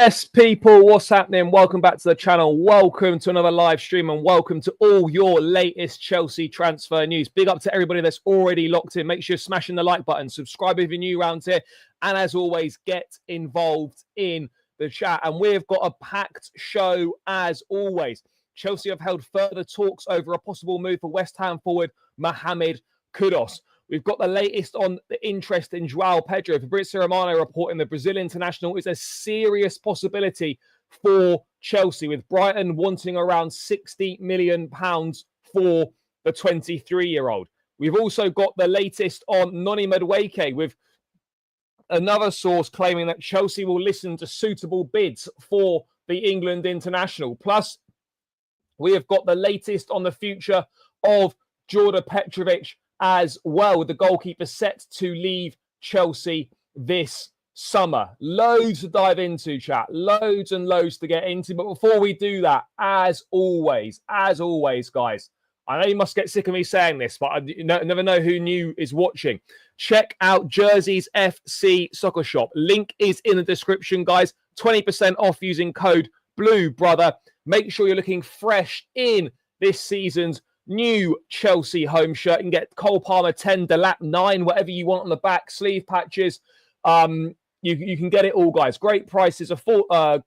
Yes, people, what's happening? Welcome back to the channel. Welcome to another live stream and welcome to all your latest Chelsea transfer news. Big up to everybody that's already locked in. Make sure you're smashing the like button. Subscribe if you're new around here. And as always, get involved in the chat. And we've got a packed show as always. Chelsea have held further talks over a possible move for West Ham forward Mohammed Kudus. We've got the latest on the interest in Joao Pedro. Fabrizio Romano reporting the Brazil international is a serious possibility for Chelsea, with Brighton wanting around £60 million for the 23-year-old. We've also got the latest on Noni Madueke, with another source claiming that Chelsea will listen to suitable bids for the England international. Plus, we have got the latest on the future of Joao Pedro as well, with the goalkeeper set to leave Chelsea this summer. Loads to dive into, chat. Loads and loads to get into. But before we do that, as always, guys, I know you must get sick of me saying this, but I never know who new is watching. Check out Jersey's FC Soccer Shop. Link is in the description, guys. 20% off using code BLUEBROTHER. Make sure you're looking fresh in this season's new Chelsea home shirt. You can get Cole Palmer 10, Delap 9, whatever you want on the back, sleeve patches. You can get it all, guys. Great prices,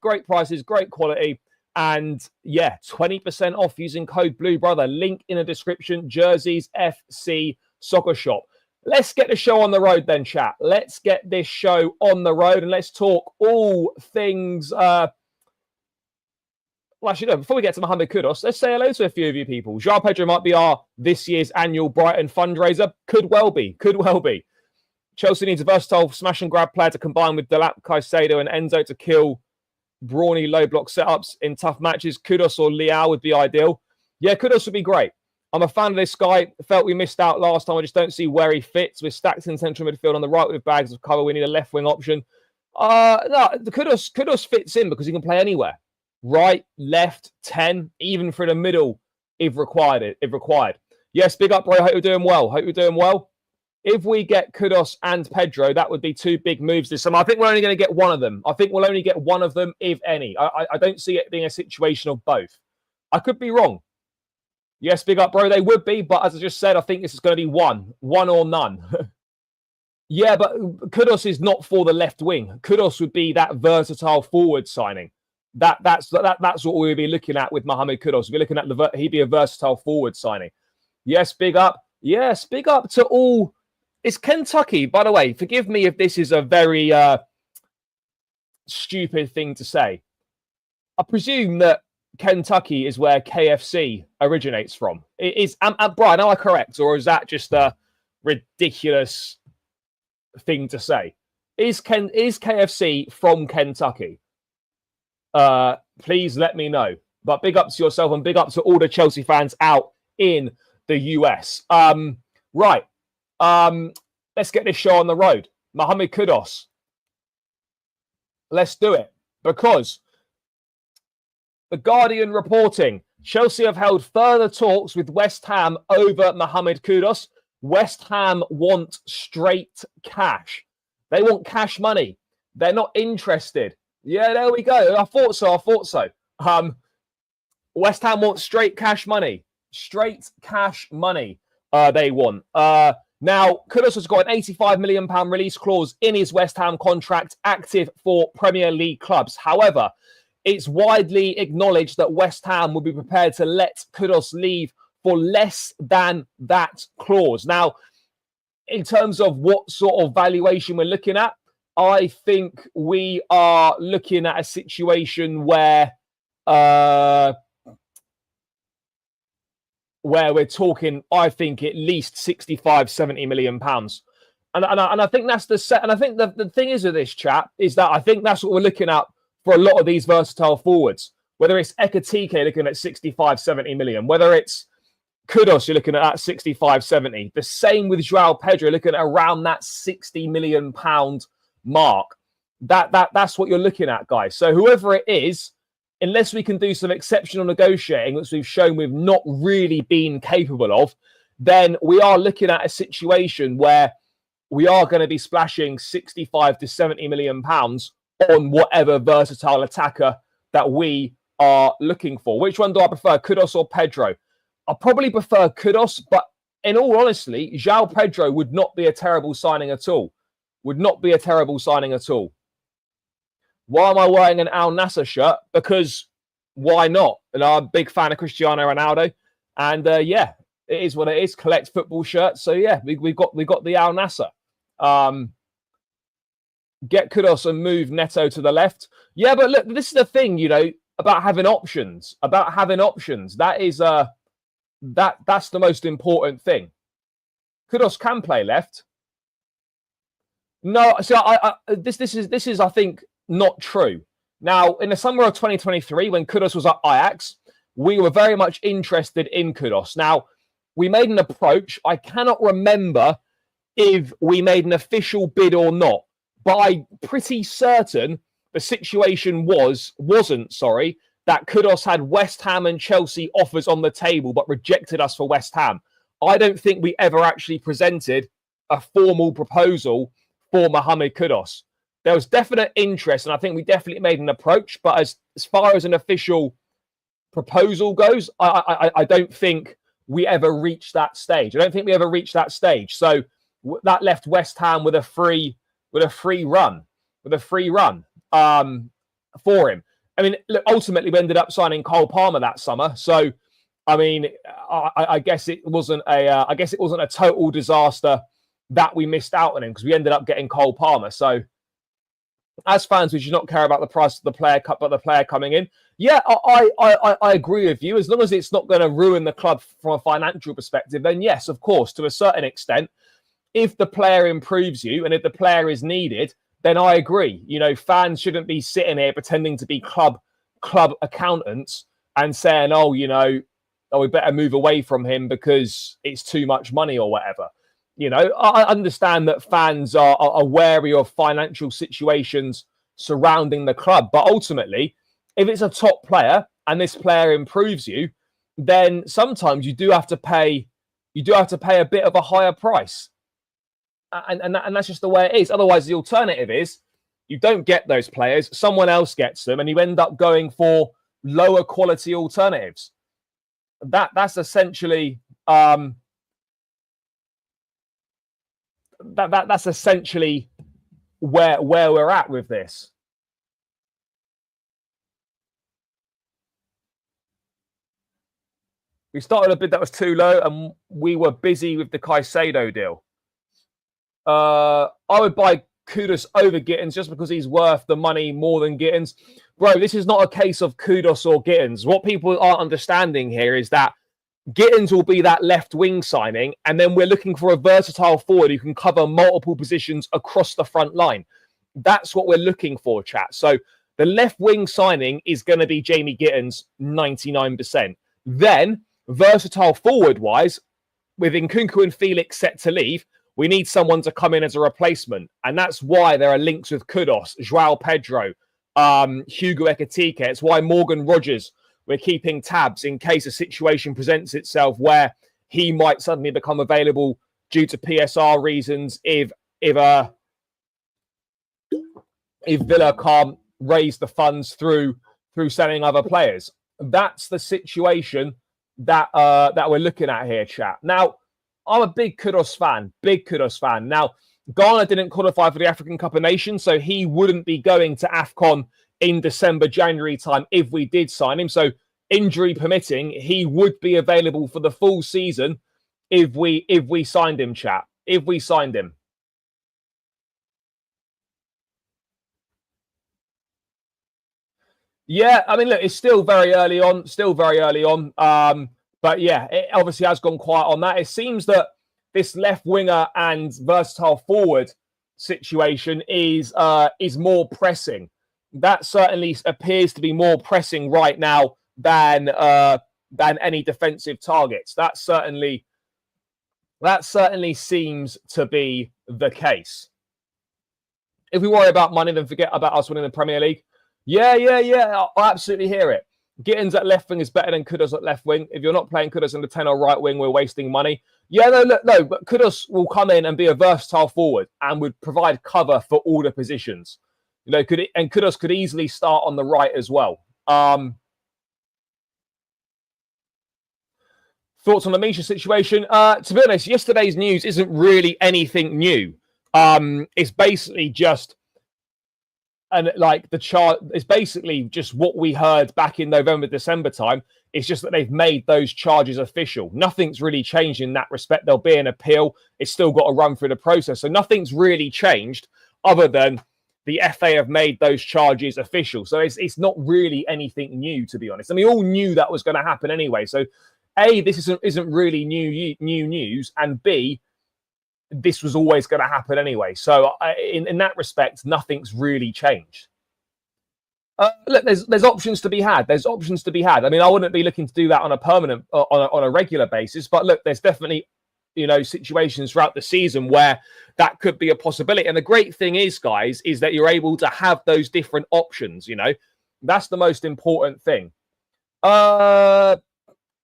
great prices, great quality. And yeah, 20% off using code BLUEBROTHER. Link in the description. Jersey's FC Soccer Shop. Let's get the show on the road then, chat. Let's get this show on the road and let's talk all things... Well, actually, no, before we get to Mohammed Kudus, let's say hello to a few of you people. Joao Pedro might be our this year's annual Brighton fundraiser. Could well be. Chelsea needs a versatile smash and grab player to combine with Delap, Caicedo and Enzo to kill brawny low block setups in tough matches. Kudus or Leao would be ideal. Yeah, Kudus would be great. I'm a fan of this guy. Felt we missed out last time. I just don't see where he fits. We're stacked in central midfield on the right with bags of cover. We need a left wing option. No, the Kudus fits in because he can play anywhere. Right, left, 10, even through the middle if required. Yes, big up, bro. Hope you're doing well. If we get Kudus and Pedro, that would be two big moves this summer. I think we're only going to get one of them. I think we'll only get one of them, if any. I don't see it being a situation of both. I could be wrong. Yes, big up, bro. They would be, but as I just said, I think this is going to be one or none. Yeah, but Kudus is not for the left wing. Kudus would be that versatile forward signing. That's what we would be looking at with Mohammed Kudus. We're looking at he'd be a versatile forward signing. Yes, big up. Yes, big up to all. It's Kentucky, by the way. Forgive me if this is a very stupid thing to say. I presume that Kentucky is where KFC originates from. Brian, am I correct, or is that just a ridiculous thing to say? Is KFC from Kentucky? Please let me know. But big up to yourself and big up to all the Chelsea fans out in the US. Right. Let's get this show on the road. Mohammed Kudus. Let's do it. Because the Guardian reporting, Chelsea have held further talks with West Ham over Mohammed Kudus. West Ham want straight cash. They want cash money. They're not interested. Yeah, there we go. I thought so. West Ham want straight cash money. They want. Now, Kudus has got an £85 million release clause in his West Ham contract, active for Premier League clubs. However, it's widely acknowledged that West Ham will be prepared to let Kudus leave for less than that clause. Now, in terms of what sort of valuation we're looking at, I think we are looking at a situation where we're talking, I think, at least 65, 70 million pounds. And I think that's the set. And I think the thing is with this chat is that I think that's what we're looking at for a lot of these versatile forwards. Whether it's Ekatike looking at 65, 70 million, whether it's Kudus, you're looking at that 65, 70. The same with Joao Pedro, looking at around that 60 million pound mark. That's what you're looking at, guys. So whoever it is, unless we can do some exceptional negotiating, which we've shown we've not really been capable of, then we are looking at a situation where we are going to be splashing 65 to 70 million pounds on whatever versatile attacker that we are looking for. Which one do I prefer, Kudus or Pedro? I probably prefer Kudus, but in all honesty, Joao Pedro would not be a terrible signing at all. Would not be a terrible signing at all. Why am I wearing an Al Nassr shirt? Because why not? And I'm a big fan of Cristiano Ronaldo. And yeah, it is what it is. Collect football shirts. So yeah, we got the Al Nassr. Get Kudus and move Neto to the left. Yeah, but look, this is the thing, you know, about having options. That is that's the most important thing. Kudus can play left. No, so this is I think not true. Now, in the summer of 2023, when Kudus was at Ajax, we were very much interested in Kudus. Now, we made an approach. I cannot remember if we made an official bid or not, but I'm pretty certain the situation wasn't that Kudus had West Ham and Chelsea offers on the table, but rejected us for West Ham. I don't think we ever actually presented a formal proposal for Mohammed Kudus. There was definite interest, and I think we definitely made an approach. But as far as an official proposal goes, I don't think we ever reached that stage. So that left West Ham with a free run for him. I mean, look, ultimately we ended up signing Cole Palmer that summer. So, I mean, I guess it wasn't a total disaster that we missed out on him, because we ended up getting Cole Palmer. So, as fans, we should not care about the price of the player, but the player coming in. Yeah, I agree with you. As long as it's not going to ruin the club from a financial perspective, then yes, of course, to a certain extent. If the player improves you and if the player is needed, then I agree. You know, fans shouldn't be sitting here pretending to be club accountants and saying, we better move away from him because it's too much money or whatever. You know, I understand that fans are wary of financial situations surrounding the club, but ultimately, if it's a top player and this player improves you, then sometimes you do have to pay a bit of a higher price. And that's just the way it is. Otherwise, the alternative is you don't get those players, someone else gets them, and you end up going for lower quality alternatives. That's essentially that's essentially where we're at with this. We started a bid that was too low, and we were busy with the Caicedo deal. I would buy Kudus over Gittens just because he's worth the money more than Gittens. Bro, this is not a case of Kudus or Gittens. What people aren't understanding here is that Gittens will be that left wing signing, and then we're looking for a versatile forward who can cover multiple positions across the front line. That's what we're looking for, chat. So the left wing signing is going to be Jamie Gittens 99%. Then, versatile forward-wise, with Nkunku and Felix set to leave, we need someone to come in as a replacement. And that's why there are links with Kudus, Joao Pedro, Hugo Ekitike. It's why Morgan Rogers, we're keeping tabs in case a situation presents itself where he might suddenly become available due to PSR reasons if Villa can't raise the funds through selling other players. That's the situation that we're looking at here, chat. Now, I'm a big Kudus fan. Now, Ghana didn't qualify for the African Cup of Nations, so he wouldn't be going to AFCON in December, January time if we did sign him. So, injury permitting, he would be available for the full season if we signed him, chat. If we signed him. Yeah, I mean, look, it's still very early on. But yeah, it obviously has gone quiet on that. It seems that this left winger and versatile forward situation is more pressing. That certainly appears to be more pressing right now than any defensive targets. That certainly seems to be the case. If we worry about money, then forget about us winning the Premier League. Yeah. I absolutely hear it. Gittens at left wing is better than Kudus at left wing. If you're not playing Kudus in the 10 or right wing, we're wasting money. Yeah, no, but Kudus will come in and be a versatile forward and would provide cover for all the positions. You know, Kudus could easily start on the right as well. Thoughts on the Misha situation? To be honest, yesterday's news isn't really anything new. It's basically just the chart. It's basically just what we heard back in November, December time. It's just that they've made those charges official. Nothing's really changed in that respect. There'll be an appeal. It's still got to run through the process. So nothing's really changed other than the FA have made those charges official. So it's not really anything new, to be honest. I mean, we all knew that was going to happen anyway. So A, this isn't really new news. And B, this was always going to happen anyway. So in that respect, nothing's really changed. Look, there's options to be had. There's options to be had. I mean, I wouldn't be looking to do that on a permanent, on a regular basis. But look, there's definitely, you know, situations throughout the season where that could be a possibility. And the great thing is, guys, is that you're able to have those different options. You know, that's the most important thing. I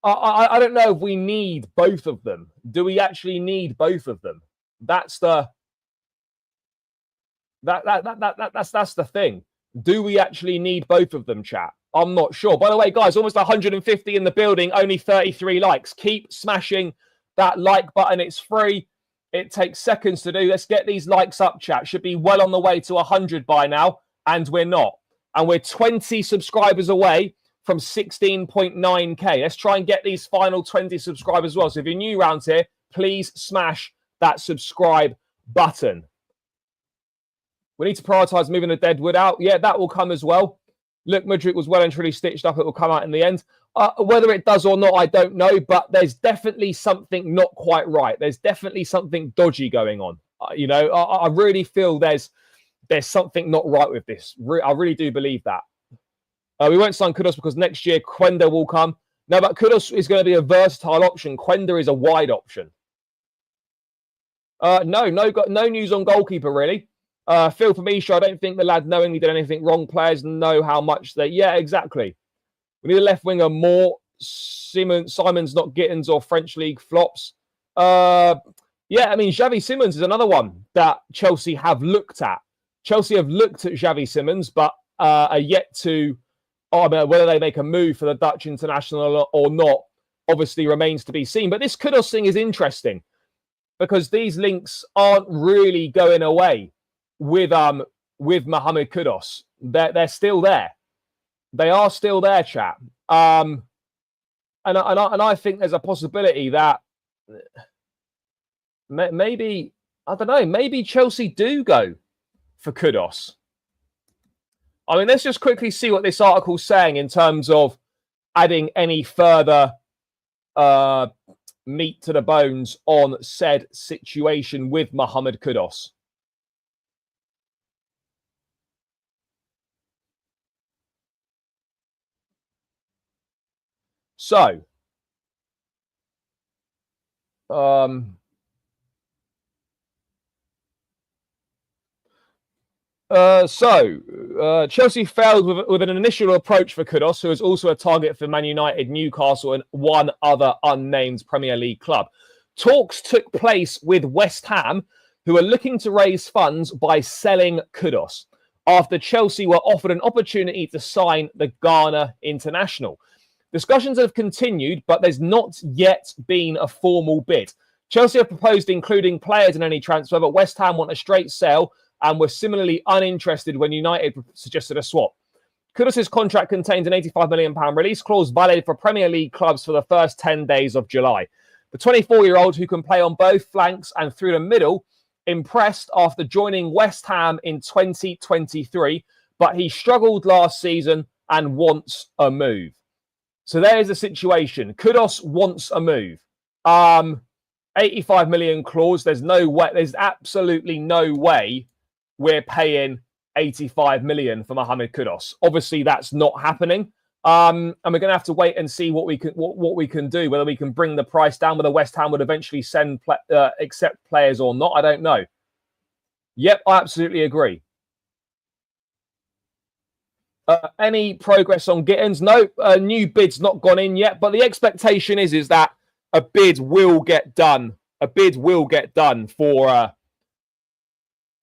don't know if we need both of them. Do we actually need both of them? That's the that's the thing. Do we actually need both of them, chat? I'm not sure. By the way, guys, almost 150 in the building, only 33 likes. Keep smashing that like button. It's free. It takes seconds to do. Let's get these likes up, chat. Should be well on the way to 100 by now, and we're not. And we're 20 subscribers away from 16.9k. Let's try and get these final 20 subscribers as well. So if you're new around here, please smash that subscribe button. We need to prioritise moving the dead wood out. Yeah, that will come as well. Look, Mudryk was well and truly stitched up. It will come out in the end. Whether it does or not, I don't know. But there's definitely something not quite right. There's definitely something dodgy going on. You know, I really feel there's something not right with this. I really do believe that. We won't sign Kudus because next year Quenda will come. No, but Kudus is going to be a versatile option. Quenda is a wide option. No news on goalkeeper, really. Phil for Misha, I don't think the lad knowingly did anything wrong. Players know how much they... Yeah, exactly. We need a left winger more. Simon's not Gittens or French League flops. Yeah, I mean, Xavi Simons is another one that Chelsea have looked at. Chelsea have looked at Xavi Simons, but are yet to... whether they make a move for the Dutch international or not, obviously remains to be seen. But this Kudus thing is interesting because these links aren't really going away with Mohammed Kudus. They're still there. They are still there, chap. And I think there's a possibility that maybe, I don't know, maybe Chelsea do go for Kudus. I mean, let's just quickly see what this article's saying in terms of adding any further meat to the bones on said situation with Mohammed Kudus. So, Chelsea failed with an initial approach for Kudus, who is also a target for Man United, Newcastle, and one other unnamed Premier League club. Talks took place with West Ham, who are looking to raise funds by selling Kudus, after Chelsea were offered an opportunity to sign the Ghana international. Discussions have continued, but there's not yet been a formal bid. Chelsea have proposed including players in any transfer, but West Ham want a straight sale and were similarly uninterested when United suggested a swap. Kudus' contract contains an £85 million release clause valid for Premier League clubs for the first 10 days of July. The 24-year-old, who can play on both flanks and through the middle, impressed after joining West Ham in 2023, but he struggled last season and wants a move. So there's the situation. Kudus wants a move. 85 million clause. There's no way. There's absolutely no way we're paying 85 million for Mohammed Kudus. Obviously, that's not happening. And we're going to have to wait and see what we can do. Whether we can bring the price down, whether West Ham would eventually accept players or not, I don't know. Yep, I absolutely agree. Any progress on Gittens? No, new bid's not gone in yet, but the expectation is that a bid will get done. A bid will get done for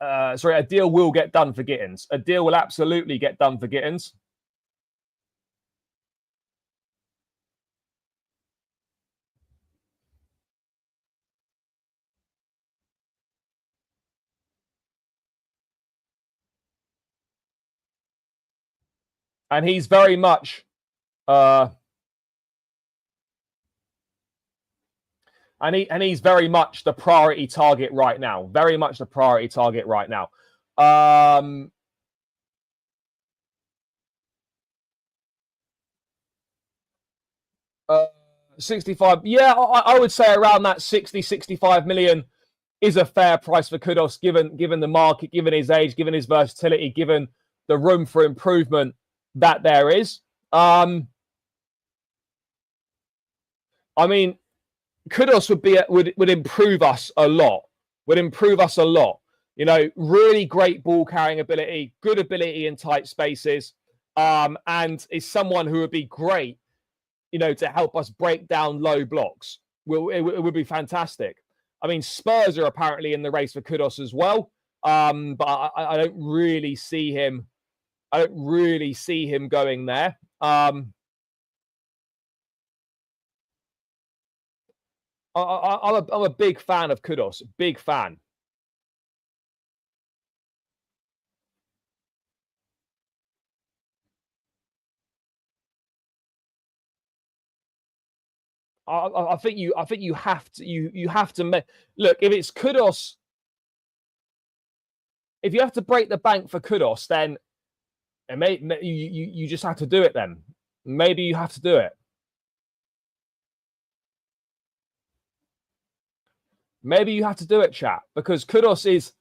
a deal will get done for Gittens. A deal will absolutely get done for Gittens. And he's very much and he's very much the priority target right now. Very much the priority target right now. 65. Yeah, I would say around that 60, 65 million is a fair price for Kudus, given the market, given his age, given his versatility, given the room for improvement that there is. I mean, Kudus would improve us a lot. Would improve us a lot. You know, really great ball carrying ability, good ability in tight spaces, and is someone who would be great, you know, to help us break down low blocks. It would be fantastic. I mean, Spurs are apparently in the race for Kudus as well, but I don't really see him. I don't really see him going there. I'm a big fan of Kudus. Big fan. I think you have to make look, if it's Kudus, if you have to break the bank for Kudus, then you just have to do it. Then maybe you have to do it. Maybe you have to do it, chat, because Kudus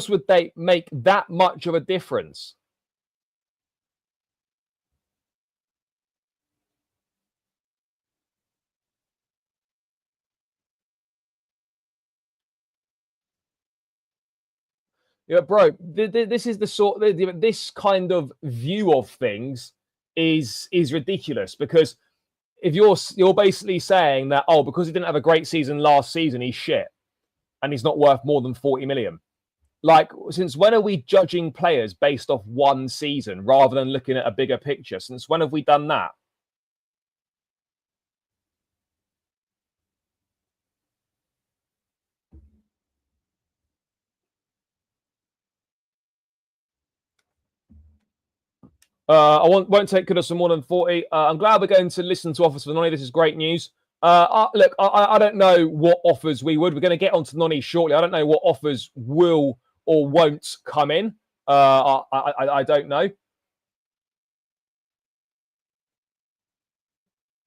would make that much of a difference. Yeah, bro. This is the sort. This kind of view of things is ridiculous, because if you're basically saying that, oh, because he didn't have a great season last season, he's shit and he's not worth more than 40 million. Like, since when are we judging players based off one season rather than looking at a bigger picture? Since when have we done that? I won't take Kudus for more than 40. I'm glad we're going to listen to offers for Noni. This is great news. Look, I don't know what offers we would. We're going to get onto Noni shortly. I don't know what offers will or won't come in. I don't know.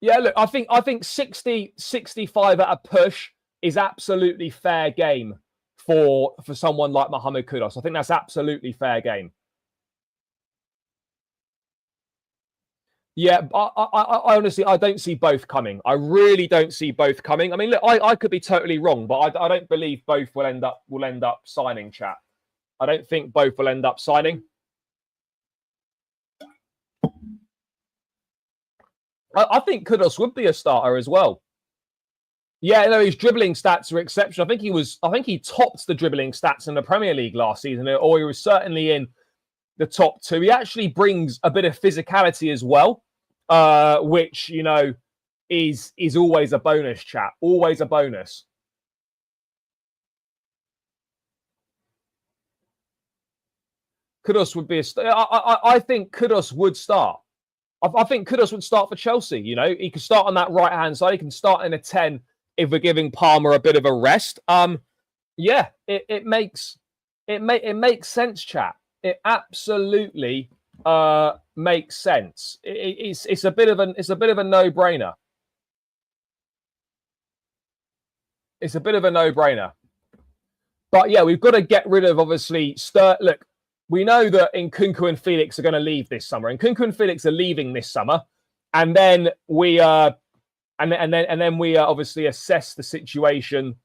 Yeah, look, I think 60, 65 at a push is absolutely fair game for someone like Mohammed Kudus. I think that's absolutely fair game. Yeah, I honestly, I don't see both coming. I really don't see both coming. I mean, look, I could be totally wrong, but I don't believe both will end up signing. Chat. I don't think both will end up signing. I think Kudus would be a starter as well. Yeah, no, his dribbling stats are exceptional. I think he topped the dribbling stats in the Premier League last season, or he was certainly in the top two. He actually brings a bit of physicality as well, which, you know, is always a bonus, chat. Always a bonus. Kudus would be I think Kudus would start. I think Kudus would start for Chelsea. You know, he could start on that right hand side. He can start in a 10 if we're giving Palmer a bit of a rest. Yeah, it makes sense, chat. It absolutely makes sense. It's a bit of a no-brainer. It's a bit of a no-brainer. But yeah, we've got to get rid of, obviously, look, we know that Nkunku and Felix are going to leave this summer. Nkunku and Felix are leaving this summer, and then we obviously assess the situation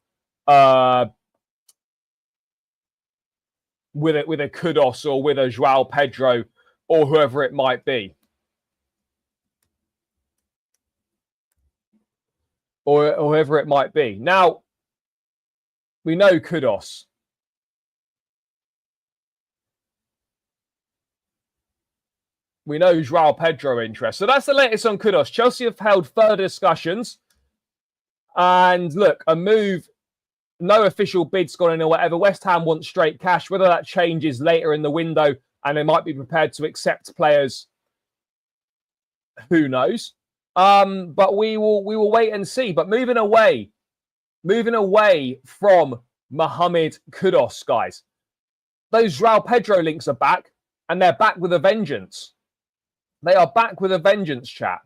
with a Kudus or with a Joao Pedro or whoever it might be, or whoever it might be. Now we know Kudus. we know Joao Pedro interest. So that's the latest on Kudus. Chelsea have held further discussions. And look, a move, no official bid's gone in or whatever. West Ham want straight cash. Whether that changes later in the window and they might be prepared to accept players, who knows? But we will wait and see. But moving away from Mohammed Kudus, guys. Those Joao Pedro links are back, and they're back with a vengeance. They are back with a vengeance, chat.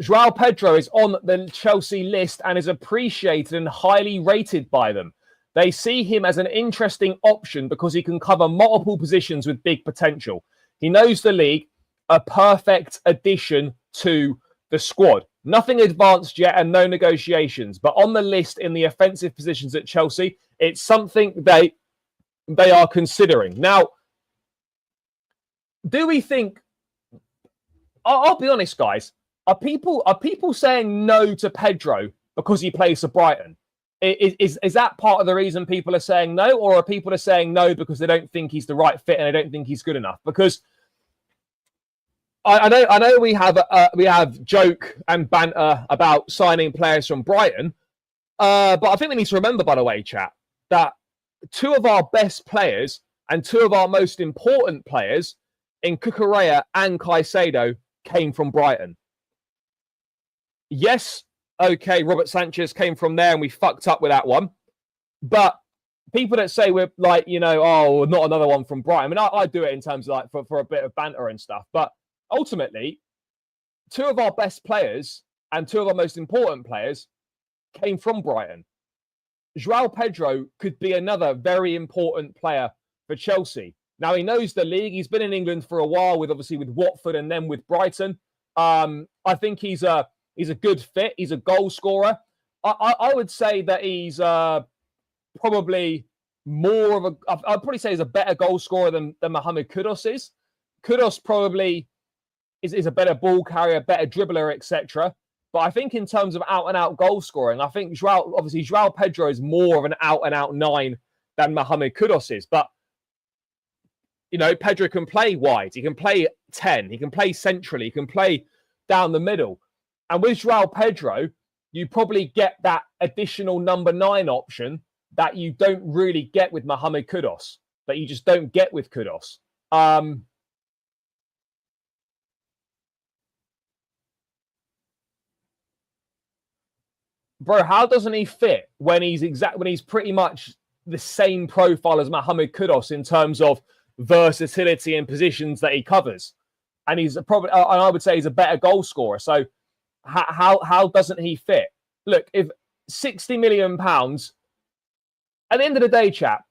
Joao Pedro is on the Chelsea list and is appreciated and highly rated by them. They see him as an interesting option because he can cover multiple positions with big potential. He knows the league, a perfect addition to the squad. Nothing advanced yet and no negotiations, but on the list in the offensive positions at Chelsea, it's something they are considering. Now, do we think... I'll be honest, guys. Are people saying no to Pedro because he plays for Brighton? Is that part of the reason people are saying no, or are people saying no because they don't think he's the right fit and they don't think he's good enough? Because I know we have joke and banter about signing players from Brighton, but I think we need to remember, by the way, chat, that two of our best players and two of our most important players in Cucurella and Caicedo came from Brighton. Yes, okay, Robert Sanchez came from there and we fucked up with that one. But people that say we're like, oh, not another one from Brighton. I mean, I do it in terms of like for a bit of banter and stuff. But ultimately, two of our best players and two of our most important players came from Brighton. Joao Pedro could be another very important player for Chelsea. Now, he knows the league. He's been in England for a while, with Watford and then with Brighton. I think he's a good fit. He's a goal scorer. I would say that he's probably more of a... I'd probably say he's a better goal scorer than Mohammed Kudus is. Kudus probably is a better ball carrier, better dribbler, etc. But I think in terms of out-and-out goal scoring, I think Joao Pedro is more of an out-and-out 9 than Mohammed Kudus is. But, Pedro can play wide. He can play 10. He can play centrally. He can play down the middle. And with Joao Pedro, you probably get that additional number 9 option that you don't really get with Mohammed Kudus, that you just don't get with Kudus. Bro, how doesn't he fit when he's pretty much the same profile as Mohammed Kudus in terms of versatility and positions that he covers? And I would say he's a better goal scorer. So how doesn't he fit? Look, if £60 million, at the end of the day, chap,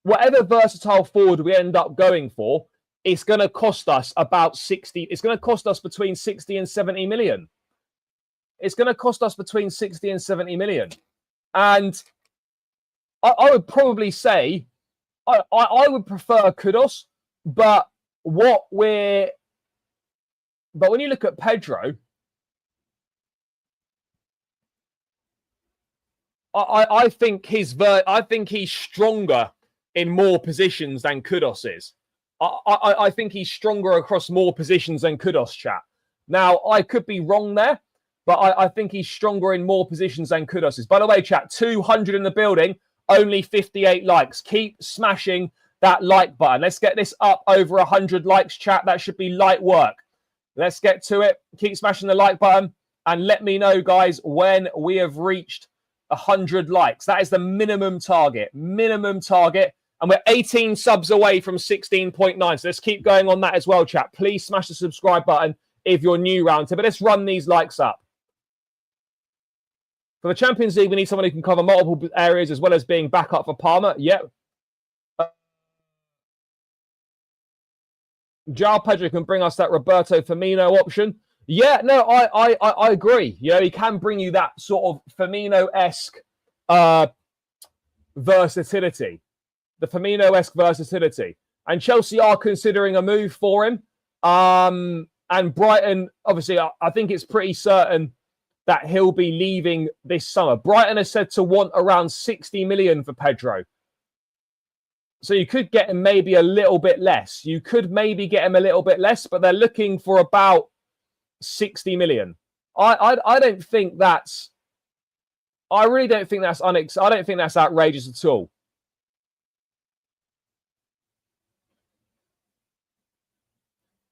whatever versatile forward we end up going for, it's going to cost us about 60. It's going to cost us between 60 and 70 million. It's going to cost us between 60 and 70 million. And I would probably say I would prefer Kudus, but when you look at Pedro, I think he's stronger in more positions than Kudus is. I think he's stronger across more positions than Kudus, chat. Now, I could be wrong there, but I think he's stronger in more positions than Kudus is. By the way, chat, 200 in the building, only 58 likes. Keep smashing that like button. Let's get this up over 100 likes, chat. That should be light work. Let's get to it. Keep smashing the like button and let me know, guys, when we have reached 100 likes. That is the minimum target. And we're 18 subs away from 16.9. So let's keep going on that as well, chat. Please smash the subscribe button if you're new round here. But let's run these likes up. For the Champions League, we need someone who can cover multiple areas as well as being backup for Palmer. Yep. Joao Pedro can bring us that Roberto Firmino option. Yeah, no, I agree. He can bring you that sort of Firmino-esque versatility. The Firmino-esque versatility. And Chelsea are considering a move for him. And Brighton, obviously, I think it's pretty certain that he'll be leaving this summer. Brighton are said to want around 60 million for Pedro. So you could get him maybe a little bit less. You could maybe get him a little bit less, but they're looking for about 60 million. I don't think that's. I really don't think that's I don't think that's outrageous at all.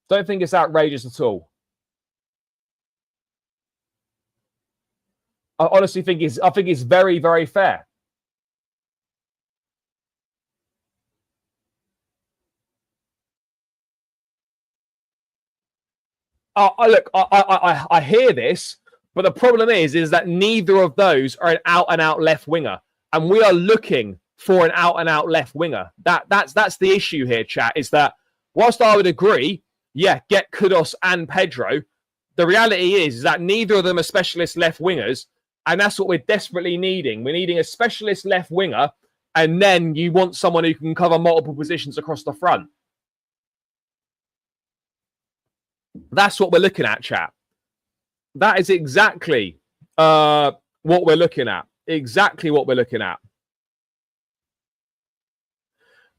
Don't think it's outrageous at all. I honestly think it's very, very fair. I hear this, but the problem is that neither of those are an out-and-out left winger, and we are looking for an out-and-out left winger. That's the issue here, chat. Is that whilst I would agree, yeah, get Kudus and Pedro, the reality is that neither of them are specialist left wingers, and that's what we're desperately needing. We're needing a specialist left winger, and then you want someone who can cover multiple positions across the front. That's what we're looking at, chat. That is exactly what we're looking at. Exactly what we're looking at.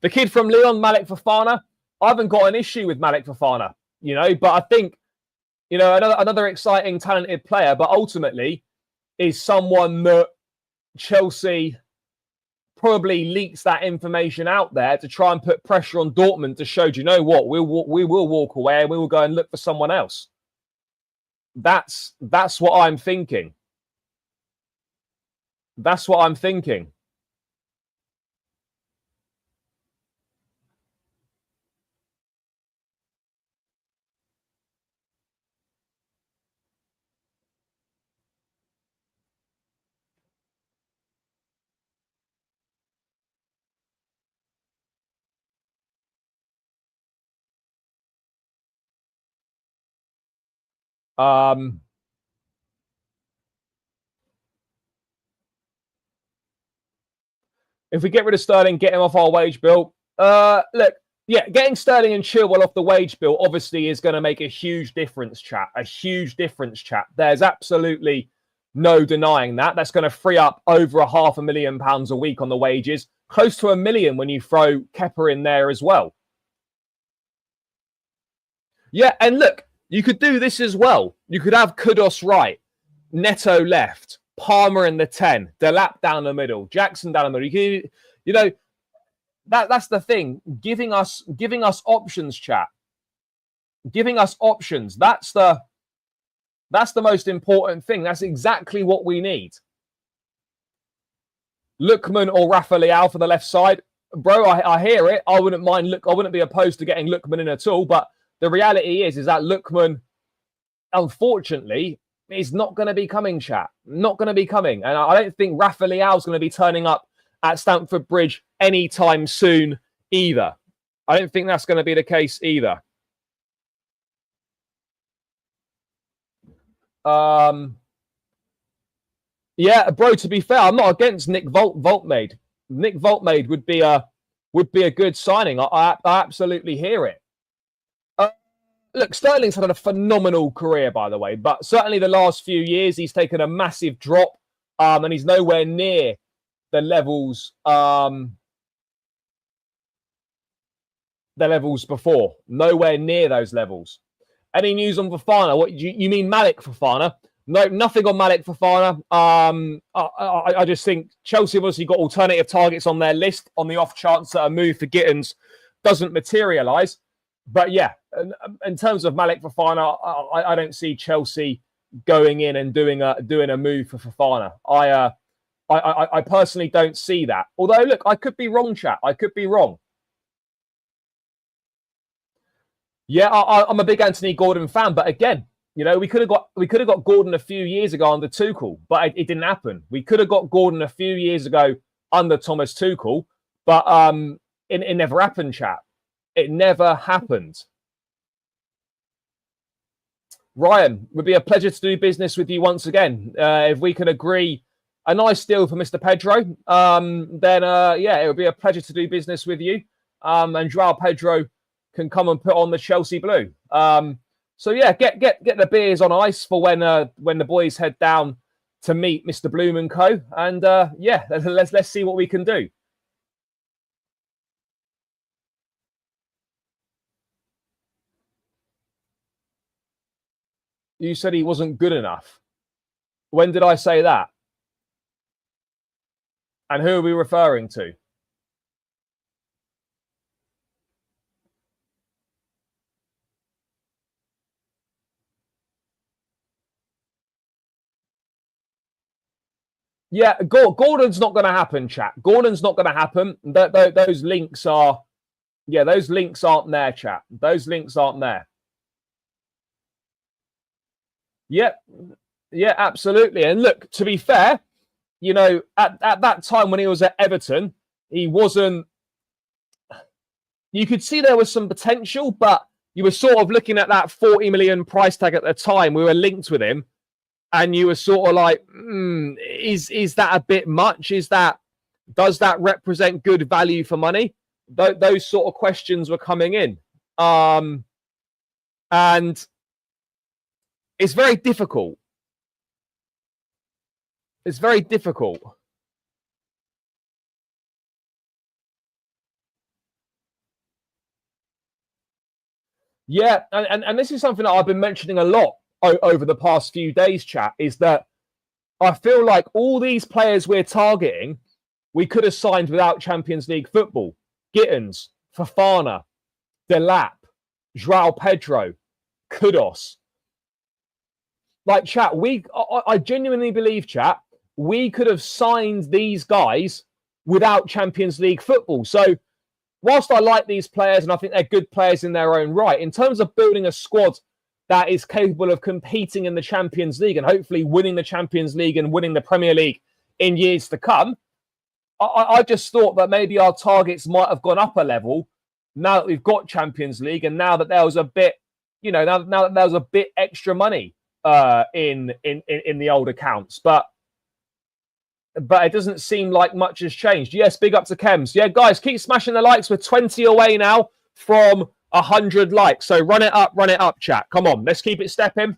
The kid from Lyon, Malik Fofana. I haven't got an issue with Malik Fofana, you know, but I think, you know, another exciting, talented player, but ultimately is someone that Chelsea probably leaks that information out there to try and put pressure on Dortmund to show, do you know what, we will walk away and we will go and look for someone else. That's what I'm thinking. That's what I'm thinking. If we get rid of Sterling, get him off our wage bill. Look, yeah, getting Sterling and Chilwell off the wage bill obviously is going to make a huge difference, chat. A huge difference, chat. There's absolutely no denying that. That's going to free up over £500,000 a week on the wages. Close to £1 million when you throw Kepa in there as well. Yeah, and look, you could do this as well. You could have Kudus right, Neto left, Palmer in the 10, Delap down the middle, Jackson down the middle. You know, that's the thing. Giving us options, chat. Giving us options. That's the most important thing. That's exactly what we need. Lookman or Rafa Leao for the left side. Bro, I hear it. I wouldn't mind. I wouldn't be opposed to getting Lookman in at all. But the reality is that Lookman, unfortunately, is not going to be coming, chat. Not going to be coming. And I don't think Rafa Leao is going to be turning up at Stamford Bridge anytime soon either. I don't think that's going to be the case either. Yeah, bro, to be fair, I'm not against Nick Voltmade. Nick Voltmade would be a good signing. I absolutely hear it. Look, Sterling's had a phenomenal career, by the way, but certainly the last few years he's taken a massive drop, and he's nowhere near the levels before. Nowhere near those levels. Any news on Fofana? What you mean Malik Fofana? No, nothing on Malik Fofana. I just think Chelsea have obviously got alternative targets on their list on the off chance that a move for Gittens doesn't materialise. But yeah, in terms of Malik Fofana, I don't see Chelsea going in and doing a move for Fofana. I personally don't see that. Although, look, I could be wrong, chat. I could be wrong. Yeah, I'm a big Anthony Gordon fan, but again, you know, we could have got Gordon a few years ago under Tuchel, but it didn't happen. We could have got Gordon a few years ago under Thomas Tuchel, but it never happened, chat. It never happened. Ryan, would be a pleasure to do business with you once again. If we can agree a nice deal for Mr. Pedro, then yeah, it would be a pleasure to do business with you. And Joao Pedro can come and put on the Chelsea blue. So yeah, get the beers on ice for when the boys head down to meet Mr. Bloom and Co. And yeah, let's see what we can do. You said he wasn't good enough. When did I say that? And who are we referring to? Yeah, Gordon's not going to happen, chat. Gordon's not going to happen. Those links are... Yeah, those links aren't there, chat. Those links aren't there. Yeah, yeah, absolutely. And look, to be fair, you know, at that time when he was at Everton, he wasn't... You could see there was some potential, but you were sort of looking at that 40 million price tag at the time. We were linked with him, and you were sort of like, is that a bit much? Does that represent good value for money? Those sort of questions were coming in. And it's very difficult. It's very difficult. Yeah, and this is something that I've been mentioning a lot over the past few days, chat, is that I feel like all these players we're targeting, we could have signed without Champions League football. Gittens, Fofana, Delap, Joao Pedro, Kudus. Like, chat, I genuinely believe, chat, we could have signed these guys without Champions League football. So, whilst I like these players and I think they're good players in their own right, in terms of building a squad that is capable of competing in the Champions League and hopefully winning the Champions League and winning the Premier League in years to come, I just thought that maybe our targets might have gone up a level now that we've got Champions League and now that there was a bit, you know, now that there was a bit extra money in the old accounts. But it doesn't seem like much has changed. Yes, big up to Kems. Yeah, guys, keep smashing the likes. We're 20 away now from 100 likes. So run it up, chat. Come on, let's keep it stepping.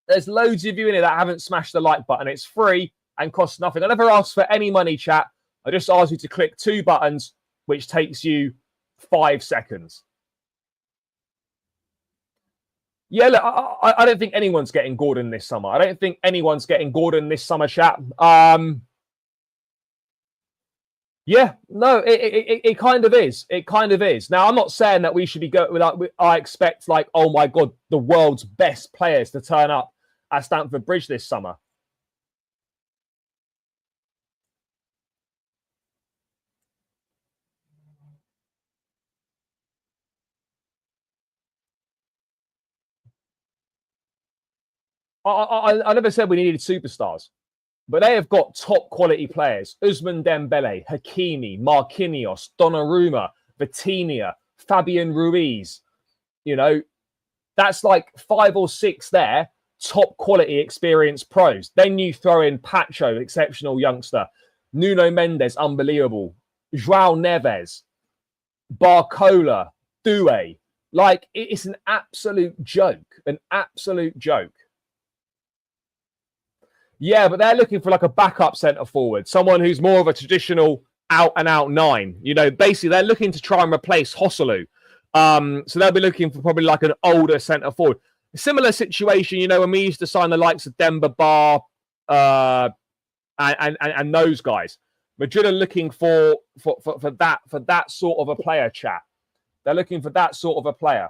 There's loads of you in here that haven't smashed the like button. It's free and costs nothing. I never ask for any money, chat. I just ask you to click 2 buttons, which takes you 5 seconds. Yeah, look, I don't think anyone's getting Gordon this summer. I don't think anyone's getting Gordon this summer, chat. Yeah, no, it kind of is. It kind of is. Now, I'm not saying that we should be going without. I expect, like, oh my God, the world's best players to turn up at Stamford Bridge this summer. I never said we needed superstars, but they have got top quality players. Ousmane Dembele, Hakimi, Marquinhos, Donnarumma, Vitinha, Fabian Ruiz. You know, that's like 5 or 6 there, top quality experienced pros. Then you throw in Pacho, exceptional youngster. Nuno Mendes, unbelievable. Joao Neves, Barcola, Doué. Like, it's an absolute joke. An absolute joke. Yeah, but they're looking for like a backup centre forward, someone who's more of a traditional out-and-out 9. You know, basically they're looking to try and replace Hosselu. So they'll be looking for probably like an older centre forward. A similar situation, you know, when we used to sign the likes of Demba Ba and those guys. Madrid are looking for that sort of a player, chat. They're looking for that sort of a player.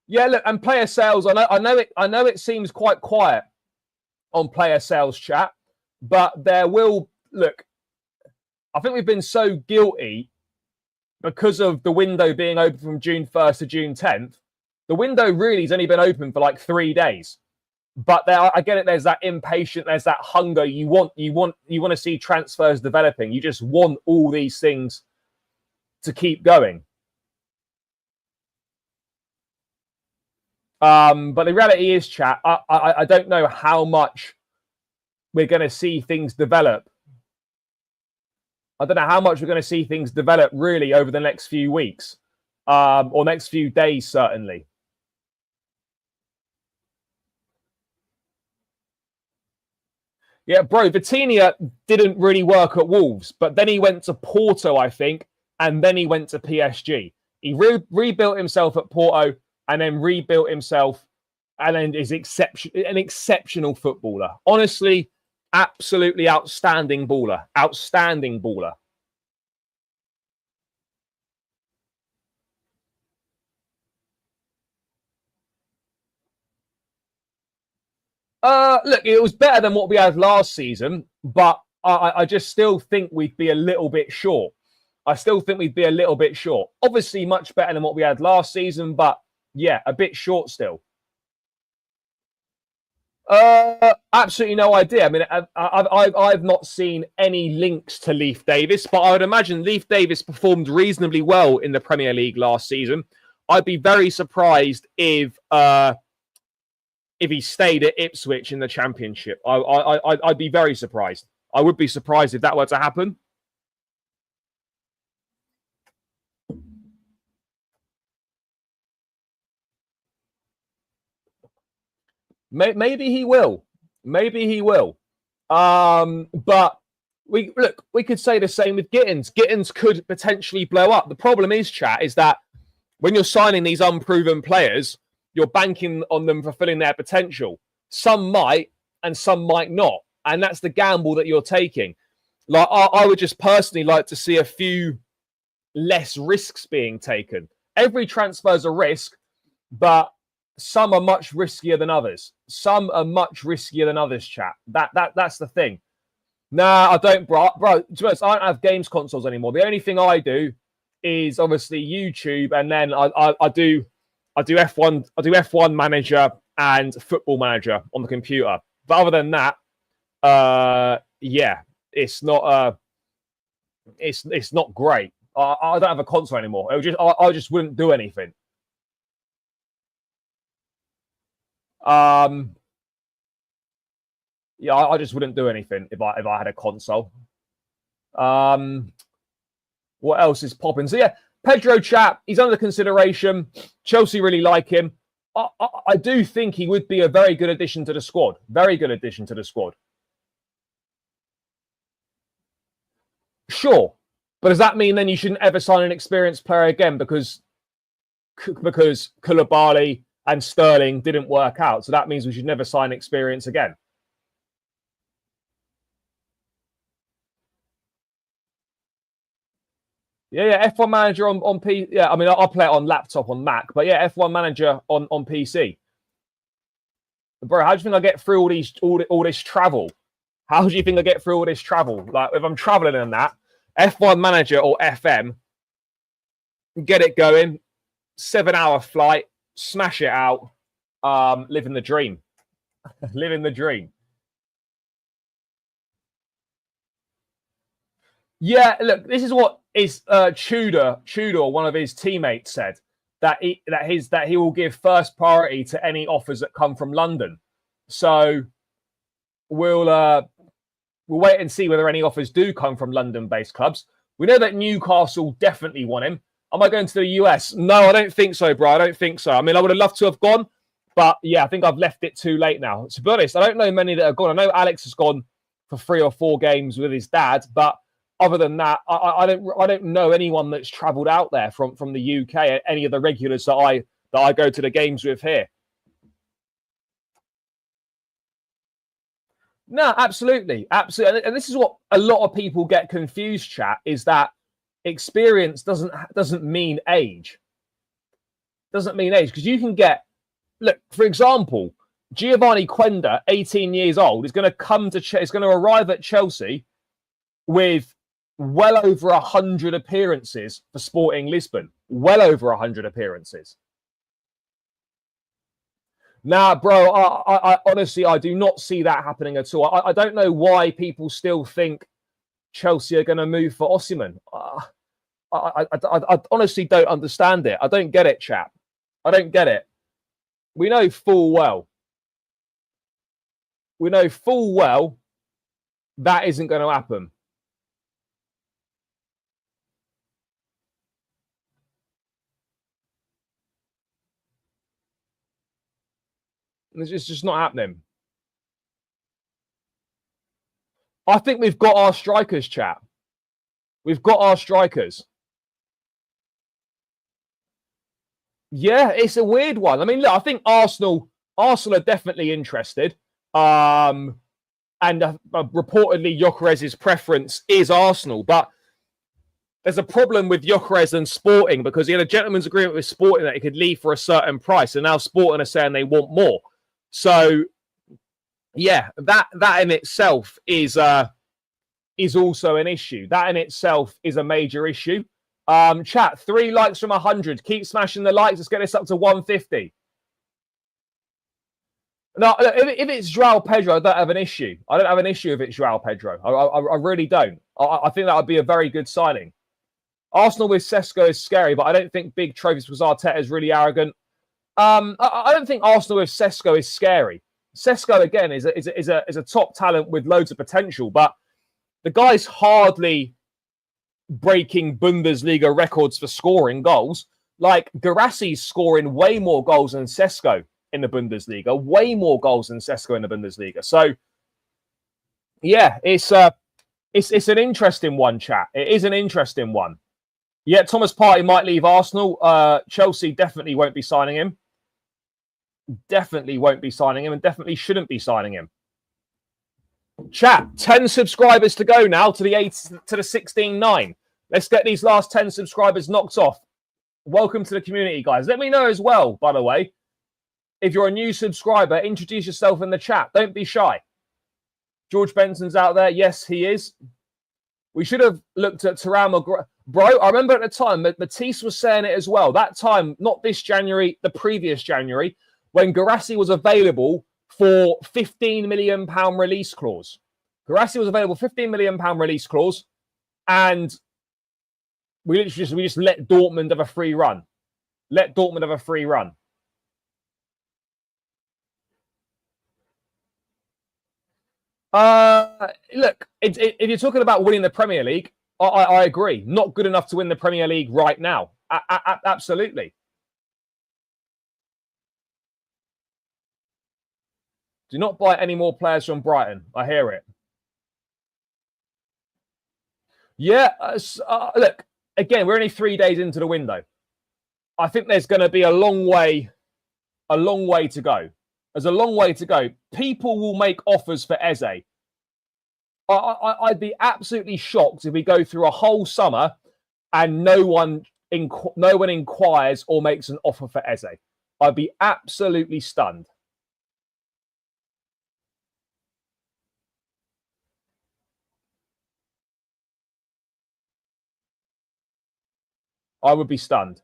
Yeah, look, and player sales. I know it seems quite quiet on player sales, chat, but there will look. I think we've been so guilty because of the window being open from June 1st to June 10th. The window really has only been open for like 3 days, but I get it. There's that impatient. There's that hunger. You want to see transfers developing. You just want all these things to keep going. But the reality is, chat, I don't know how much we're going to see things develop. I don't know how much we're going to see things develop really over the next few weeks or next few days, certainly. Yeah, bro, Vitinha didn't really work at Wolves, but then he went to Porto, I think, and then he went to PSG. He rebuilt himself at Porto and then rebuilt himself and then is an exceptional footballer. Honestly, absolutely outstanding baller. Outstanding baller. Look, it was better than what we had last season, but I just still think we'd be a little bit short. I still think we'd be a little bit short. Obviously, much better than what we had last season, but yeah, a bit short still. Absolutely no idea. I mean, I've not seen any links to Leif Davis, but I would imagine Leif Davis performed reasonably well in the Premier League last season. I'd be very surprised if he stayed at Ipswich in the Championship. I'd be very surprised. I would be surprised if that were to happen. Maybe he will. Maybe he will. But we could say the same with Gittens. Gittens could potentially blow up. The problem is, chat, is that when you're signing these unproven players, you're banking on them fulfilling their potential. Some might, and some might not, and that's the gamble that you're taking. Like I would just personally like to see a few less risks being taken. Every transfer is a risk, but some are much riskier than others. Some are much riskier than others, chat. That's the thing. Nah, I don't, bro. To be honest, I don't have games consoles anymore. The only thing I do is obviously YouTube, and then I do F1 Manager and Football Manager on the computer. But other than that, yeah, it's not it's not great. I don't have a console anymore. I just wouldn't do anything. Yeah, I just wouldn't do anything if I had a console. What else is popping? So yeah, Pedro chat, he's under consideration. Chelsea really like him. I do think he would be a very good addition to the squad. Very good addition to the squad. Sure. But does that mean then you shouldn't ever sign an experienced player again because Koulibaly and Sterling didn't work out? So that means we should never sign experience again. Yeah, F1 Manager on P. Yeah, I mean, I'll play it on laptop on Mac, but yeah, F1 Manager on PC. Bro, how do you think I get through all this travel? How do you think I get through all this travel? Like, if I'm traveling in that, F1 Manager or FM, get it going, 7-hour flight, smash it out, living the dream. Living the dream. Yeah, look, this is what is Tudor, one of his teammates, said that he will give first priority to any offers that come from London. So we'll wait and see whether any offers do come from London-based clubs. We know that Newcastle definitely want him. Am I going to the US? No, I don't think so, bro. I don't think so. I mean, I would have loved to have gone, but yeah, I think I've left it too late now. To be honest, I don't know many that have gone. I know Alex has gone for 3 or 4 games with his dad, but other than that, I don't know anyone that's travelled out there from the UK. Any of the regulars that I go to the games with here. No, absolutely. And this is what a lot of people get confused, chat, is that experience doesn't mean age. Doesn't mean age, because you can get, look, for example, Giovanni Quenda, 18 years old, is going to arrive at Chelsea with well over 100 appearances for Sporting Lisbon. Well over 100 appearances. Nah, bro, I honestly, I do not see that happening at all. I don't know why people still think Chelsea are going to move for Osimhen. I honestly don't understand it. I don't get it, chap. I don't get it. We know full well that isn't going to happen. It's just not happening. I think we've got our strikers, chat. We've got our strikers. Yeah, it's a weird one. I mean, look, I think Arsenal are definitely interested. And reportedly, Gyökeres's preference is Arsenal. But there's a problem with Gyökeres and Sporting because he had a gentleman's agreement with Sporting that he could leave for a certain price. And now Sporting are saying they want more. So, yeah, that in itself is also an issue. That in itself is a major issue. Chat, 3 likes from 100. Keep smashing the likes. Let's get this up to 150. No, if it's Joao Pedro, I don't have an issue. I don't have an issue if it's Joao Pedro. I really don't. I think that would be a very good signing. Arsenal with Sesko is scary, but I don't think big trophies because Arteta is really arrogant. I don't think Arsenal with Sesko is scary. Sesko, again, is a top talent with loads of potential, but the guy's hardly breaking Bundesliga records for scoring goals. Like, Guirassi's scoring way more goals than Sesko in the Bundesliga. Way more goals than Sesko in the Bundesliga. So, yeah, it's an interesting one, chat. It is an interesting one. Yeah, Thomas Partey might leave Arsenal. Chelsea definitely won't be signing him. Definitely won't be signing him and definitely shouldn't be signing him. Chat, 10 subscribers to go now to the 16.9. Let's get these last 10 subscribers knocked off. Welcome to the community, guys. Let me know as well, by the way, if you're a new subscriber, introduce yourself in the chat. Don't be shy. George Benson's out there. Yes, he is. We should have looked at Thuram. Bro, I remember at the time, Matisse was saying it as well. That time, not this January, the previous January, when Guirassy was available for £15 million release clause. Guirassy was available £15 million release clause, and we just let Dortmund have a free run. Let Dortmund have a free run. Look, if you're talking about winning the Premier League, I agree. Not good enough to win the Premier League right now. Absolutely. Do not buy any more players from Brighton. I hear it. Yeah, look, again, we're only 3 days into the window. I think there's going to be a long way to go. There's a long way to go. People will make offers for Eze. I'd be absolutely shocked if we go through a whole summer and no one inquires or makes an offer for Eze. I'd be absolutely stunned. I would be stunned.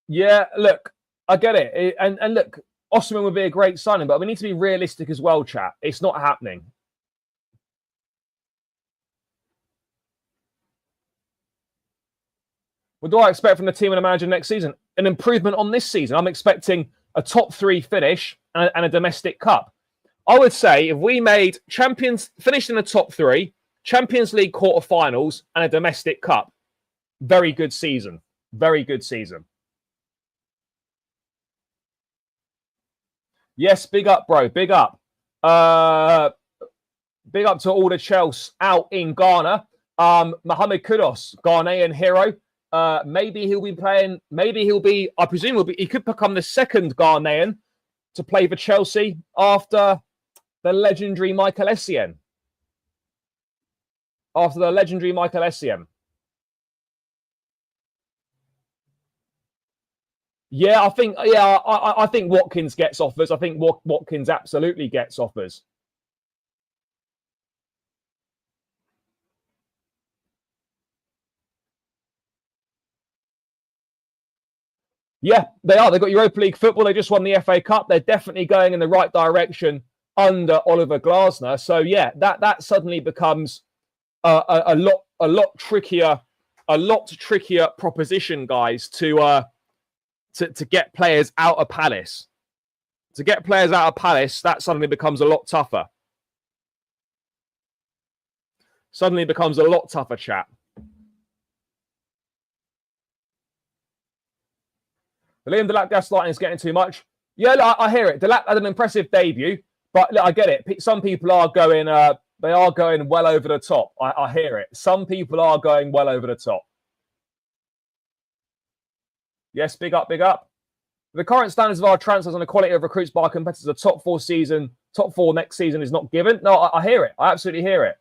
Yeah, look, I get it. And look, Osimhen would be a great signing, but we need to be realistic as well, chat. It's not happening. What do I expect from the team and the manager next season? An improvement on this season. I'm expecting a top 3 finish and a domestic cup. I would say if we made finished in the top 3, Champions League quarterfinals and a domestic cup, very good season. Very good season. Yes, big up, bro. Big up. Big up to all the Chelsea out in Ghana. Mohammed Kudus, Ghanaian hero. Maybe he'll be playing. Maybe he'll be. I presume he could become the second Ghanaian to play for Chelsea after the legendary Michael Essien. After the legendary Michael Essien. Yeah, I think. Yeah, I think Watkins gets offers. I think Watkins absolutely gets offers. Yeah, they are. They've got Europa League football. They just won the FA Cup. They're definitely going in the right direction under Oliver Glasner. So yeah, that suddenly becomes a lot trickier proposition, guys, to get players out of Palace. To get players out of Palace, that suddenly becomes a lot tougher. suddenly becomes a lot tougher, chat. Liam Delap gaslighting is getting too much. Yeah, look, I hear it. Delap had an impressive debut, but look, I get it. Some people are going, they are going well over the top. I hear it. Some people are going well over the top. Yes, big up, big up. The current standards of our transfers and the quality of recruits by our competitors, the top four next season is not given. No, I hear it. I absolutely hear it.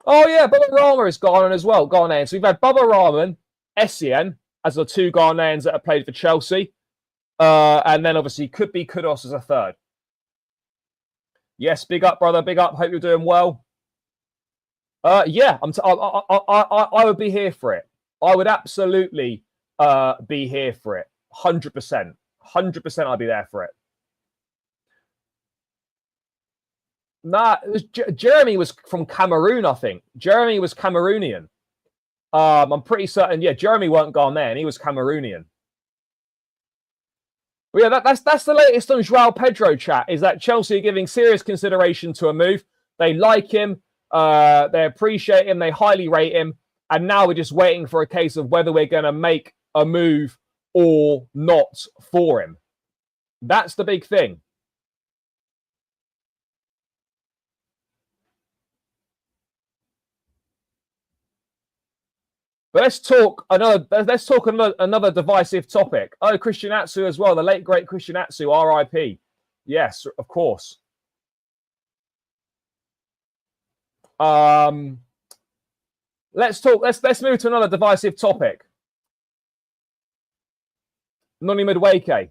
Oh, yeah, Bubba Rama is Ghanaian as well. Ghanaian. So we've had Bubba Rahman, Essien as the two Ghanaians that have played for Chelsea. And then obviously could be Kudus as a third. Yes, big up, brother. Big up. Hope you're doing well. Yeah, I would be here for it. I would absolutely be here for it. 100%. 100% I'd be there for it. Nah, Jeremy was from Cameroon, I think. Jeremy was Cameroonian. I'm pretty certain. Yeah, Jeremy weren't Ghanaian. He was Cameroonian. But yeah, that's the latest on Joao Pedro, chat, is that Chelsea are giving serious consideration to a move. They like him. They appreciate him. They highly rate him. And now we're just waiting for a case of whether we're going to make a move or not for him. That's the big thing. But let's talk another divisive topic. Oh, Christian Atsu as well, the late great Christian Atsu, R.I.P. Yes, of course. Let's move to another divisive topic. Noni Madueke.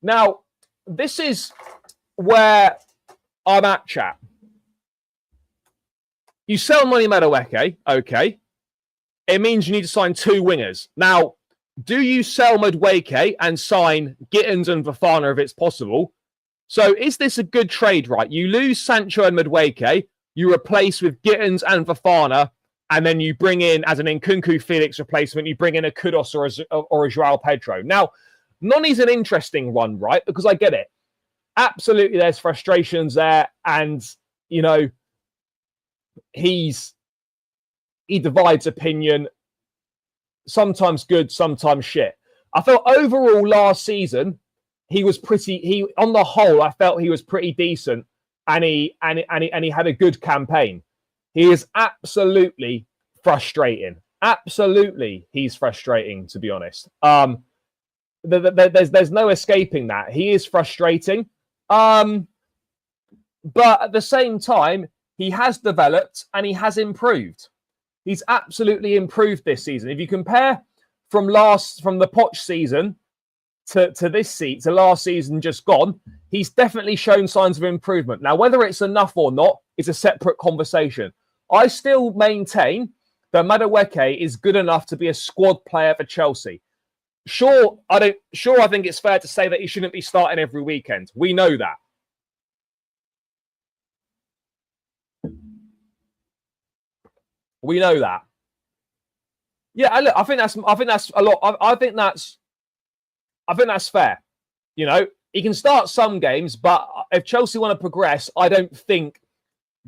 Now, this is where I'm at, chat. You sell Noni Madueke, okay. It means you need to sign two wingers. Now, do you sell Madueke and sign Gittens and Fofana if it's possible? So is this a good trade, right? You lose Sancho and Madueke, you replace with Gittens and Fofana, and then you bring in, as an Nkunku Felix replacement, you bring in a Kudus or a Joao Pedro. Now, Noni's an interesting one, right? Because I get it. Absolutely, there's frustrations there. And, you know, he divides opinion, sometimes good, sometimes shit. I felt overall last season, on the whole, I felt he was pretty decent and he had a good campaign. He is absolutely frustrating. Absolutely, he's frustrating, to be honest. There's no escaping that. He is frustrating. But at the same time, he has developed and he has improved. He's absolutely improved this season. If you compare from the Poch season to last season just gone, he's definitely shown signs of improvement. Now, whether it's enough or not is a separate conversation. I still maintain that Madueke is good enough to be a squad player for Chelsea. Sure, I think it's fair to say that he shouldn't be starting every weekend. We know that. We know that. Yeah, look, I think that's a lot. I think that's fair. You know, he can start some games, but if Chelsea want to progress, I don't think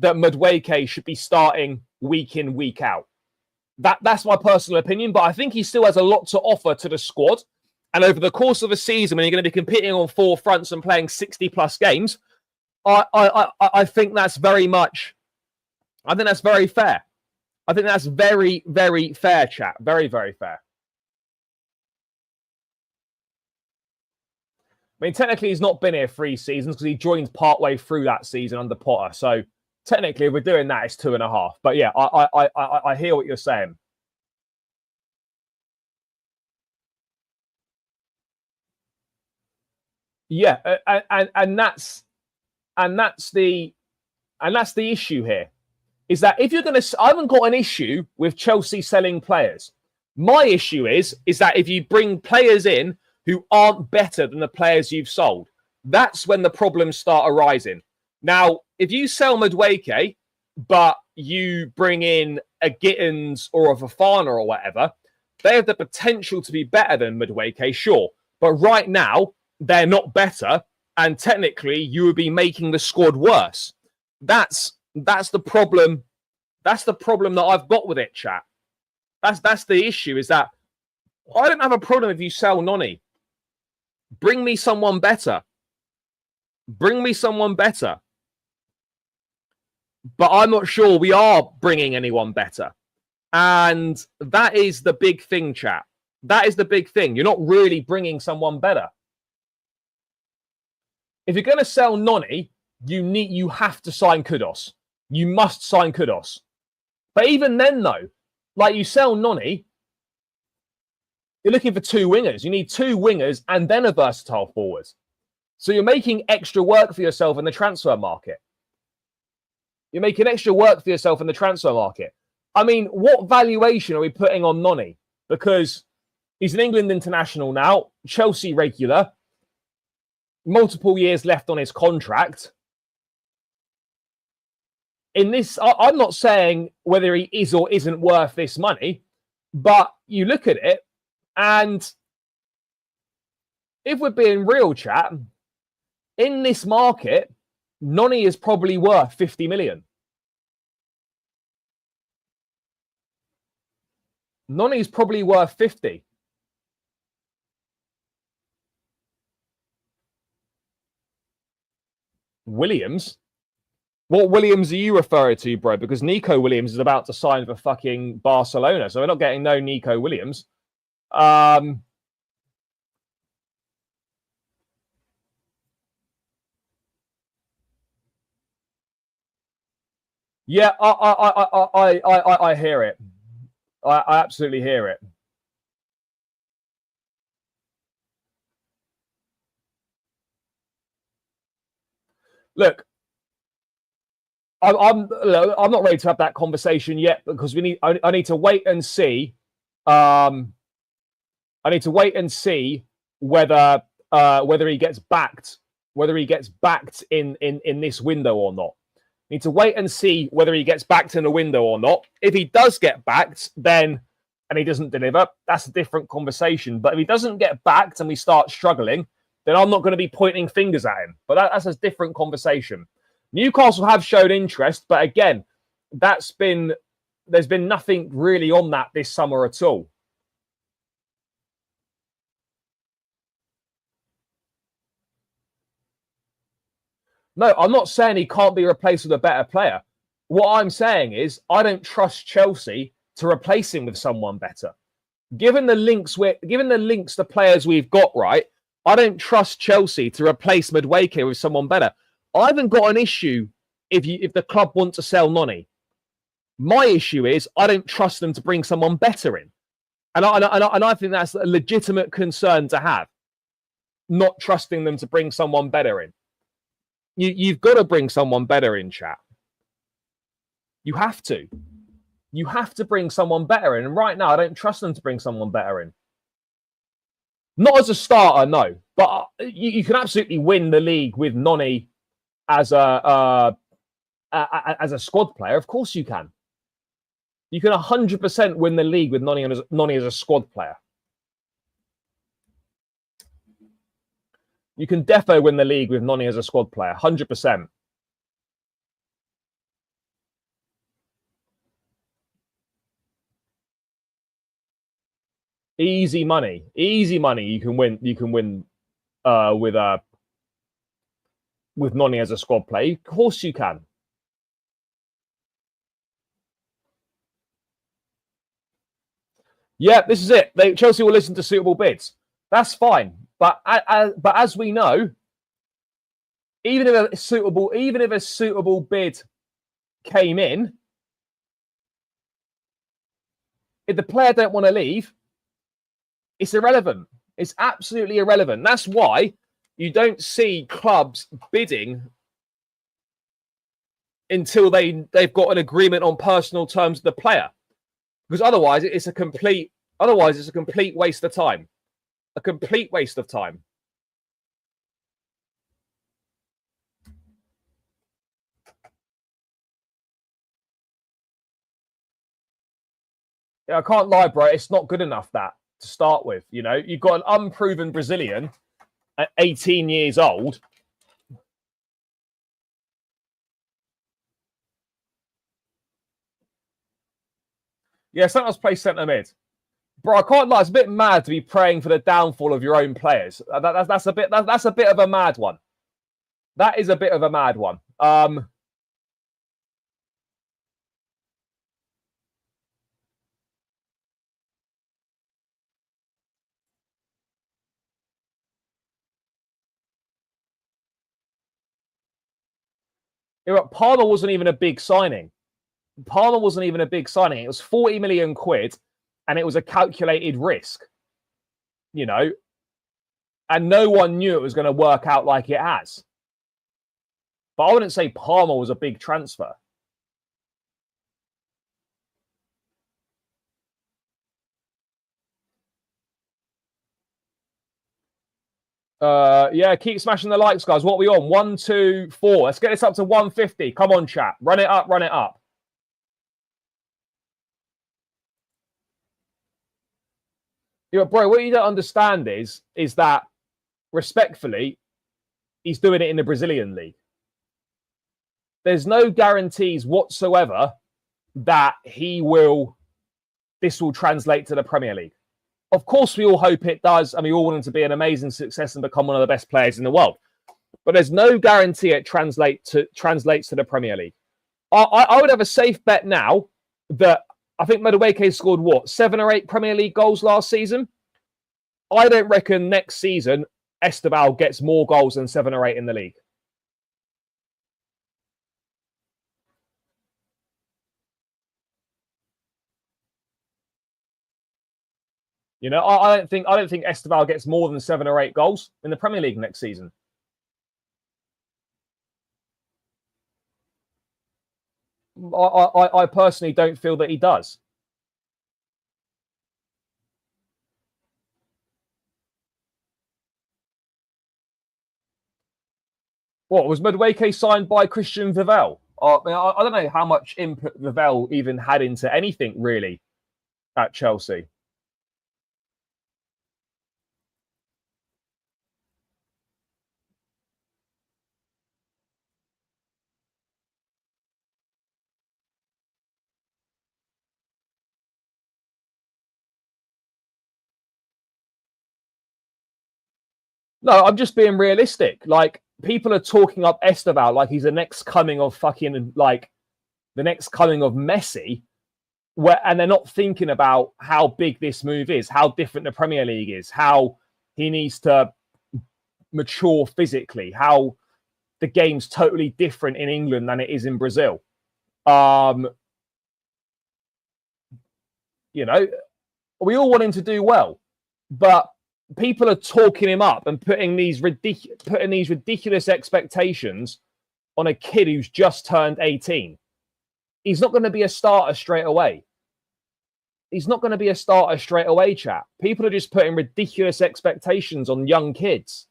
that Madueke should be starting week in, week out. That's my personal opinion, but I think he still has a lot to offer to the squad. And over the course of a season, when you're going to be competing on four fronts and playing 60+ games, I think that's very much. I think that's very fair. I think that's very, very fair, chat. Very, very fair. I mean, technically, he's not been here 3 seasons because he joined partway through that season under Potter. So technically, if we're doing that, it's 2.5. But yeah, I hear what you're saying. Yeah, and that's the issue here. Is that if you're going to... I haven't got an issue with Chelsea selling players. My issue is that if you bring players in who aren't better than the players you've sold, that's when the problems start arising. Now, if you sell Madueke, but you bring in a Gittens or a Fofana or whatever, they have the potential to be better than Madueke, sure. But right now, they're not better. And technically, you would be making the squad worse. That's the problem. That's the problem that I've got with it, chat. That's the issue, is that I don't have a problem if you sell Noni. Bring me someone better. Bring me someone better. But I'm not sure we are bringing anyone better. And that is the big thing, chat. That is the big thing. You're not really bringing someone better. If you're going to sell Noni, you have to sign Kudus. You must sign Kudus. But even then, though, like, you sell Noni, you're looking for 2 wingers. You need 2 wingers and then a versatile forward. So you're making extra work for yourself in the transfer market. You're making extra work for yourself in the transfer market. I mean, what valuation are we putting on Noni? Because he's an England international now, Chelsea regular, multiple years left on his contract. In this, I'm not saying whether he is or isn't worth this money, but you look at it, and if we're being real, chat, in this market, Noni is probably worth 50 million. Noni is probably worth 50. Williams? What Williams are you referring to, bro? Because Nico Williams is about to sign for fucking Barcelona, so we're not getting no Nico Williams. Yeah, I hear it. I absolutely hear it. Look, I'm not ready to have that conversation yet, because I need to wait and see. I need to wait and see whether he gets backed, in this window or not. Need to wait and see whether he gets backed in a window or not. If he does get backed, then, and he doesn't deliver, that's a different conversation. But if he doesn't get backed and we start struggling, then I'm not going to be pointing fingers at him. But that's a different conversation. Newcastle have showed interest, but again, there's been nothing really on that this summer at all. No, I'm not saying he can't be replaced with a better player. What I'm saying is I don't trust Chelsea to replace him with someone better. Given the links to players we've got, right, I don't trust Chelsea to replace Madueke with someone better. I haven't got an issue if the club want to sell Noni. My issue is I don't trust them to bring someone better in. And I think that's a legitimate concern to have, not trusting them to bring someone better in. You've got to bring someone better in, chat. You have to. You have to bring someone better in. And right now, I don't trust them to bring someone better in. Not as a starter, no. But you can absolutely win the league with Noni as a squad player. Of course you can. You can 100% win the league with Noni as a squad player. You can defo win the league with Noni as a squad player, 100%. Easy money. You can win. You can win with Noni as a squad player. Of course you can. Yeah, this is it. Chelsea will listen to suitable bids. That's fine. But as we know, even if a suitable bid came in, if the player don't want to leave, it's irrelevant. It's absolutely irrelevant. That's why you don't see clubs bidding until they've got an agreement on personal terms with the player, because otherwise it's a complete waste of time. A complete waste of time. Yeah, I can't lie, bro. It's not good enough that to start with. You know, you've got an unproven Brazilian at 18 years old. Yeah, Santos plays centre mid. Bro, I can't lie. It's a bit mad to be praying for the downfall of your own players. That's a bit of a mad one. That is a bit of a mad one. Palmer wasn't even a big signing. Palmer wasn't even a big signing. It was 40 million quid, and it was a calculated risk. You know, and no one knew it was going to work out like it has. But I wouldn't say Palmer was a big transfer. Yeah, keep smashing the likes, guys. What are we on? 1, 2, 4. Let's get this up to 150. Come on, chat. Run it up, run it up. You know, bro, what you don't understand is that, respectfully, he's doing it in the Brazilian league. There's no guarantees whatsoever that this will translate to the Premier League. Of course, we all hope it does, and we all want him to be an amazing success and become one of the best players in the world. But there's no guarantee it translates to the Premier League. I would have a safe bet now that I think Madueke scored, 7 or 8 Premier League goals last season? I don't reckon next season Estevao gets more goals than 7 or 8 in the league. You know, I don't think Estevao gets more than 7 or 8 goals in the Premier League next season. I personally don't feel that he does. What, was Madueke signed by Christian Vivel? I don't know how much input Vivel even had into anything really at Chelsea. No, I'm just being realistic. Like, people are talking up Estevao like he's the next coming of fucking, like, the next coming of Messi, and they're not thinking about how big this move is, how different the Premier League is, how he needs to mature physically, how the game's totally different in England than it is in Brazil. You know, we all want him to do well, but people are talking him up and putting these ridiculous expectations on a kid who's just turned 18. He's not going to be a starter straight away. He's not going to be a starter straight away, chat. People are just putting ridiculous expectations on young kids.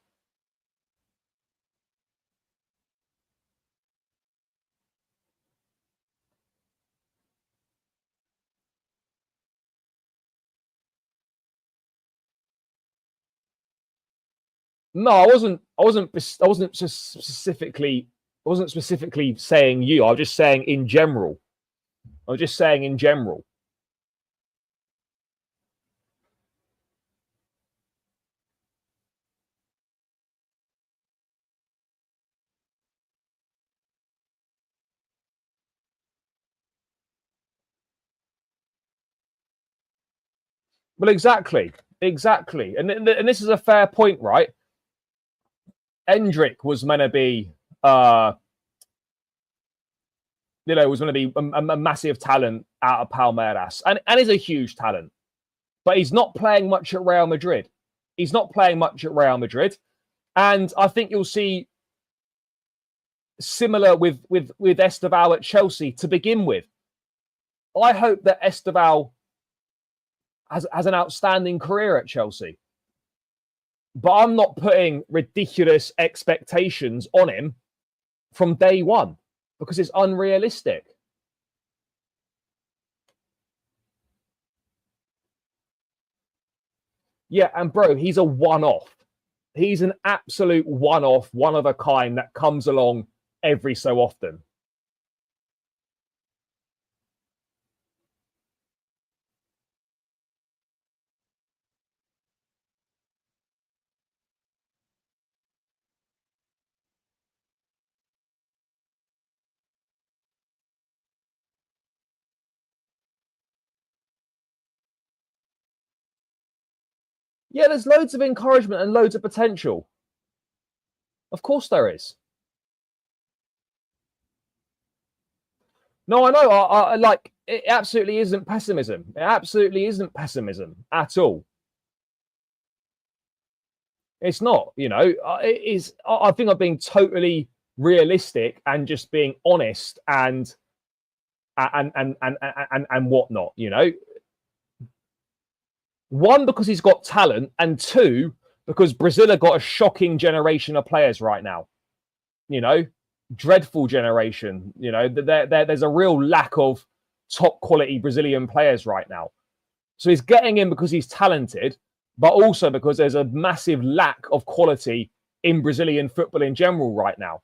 No, I wasn't specifically saying you. I was just saying in general. Well, exactly. And this is a fair point, right? Endrick was meant to be, was going to be a massive talent out of Palmeiras, and is a huge talent, but he's not playing much at Real Madrid. And I think you'll see similar with Estevao at Chelsea to begin with. I hope that Estevao has an outstanding career at Chelsea. But I'm not putting ridiculous expectations on him from day one because it's unrealistic. Yeah, and bro, he's a one-off. He's an absolute one-off, one of a kind that comes along every so often. Yeah, there's loads of encouragement and loads of potential. Of course there is. No, I know. I like it. Absolutely isn't pessimism. It absolutely isn't pessimism at all. It's not. You know, it is. I think I'm being totally realistic and just being honest and whatnot. You know, one, because he's got talent, and two, because Brazil have got a shocking generation of players right now. You know, dreadful generation. You know, there's a real lack of top quality Brazilian players right now. So he's getting in because he's talented, but also because there's a massive lack of quality in Brazilian football in general right now.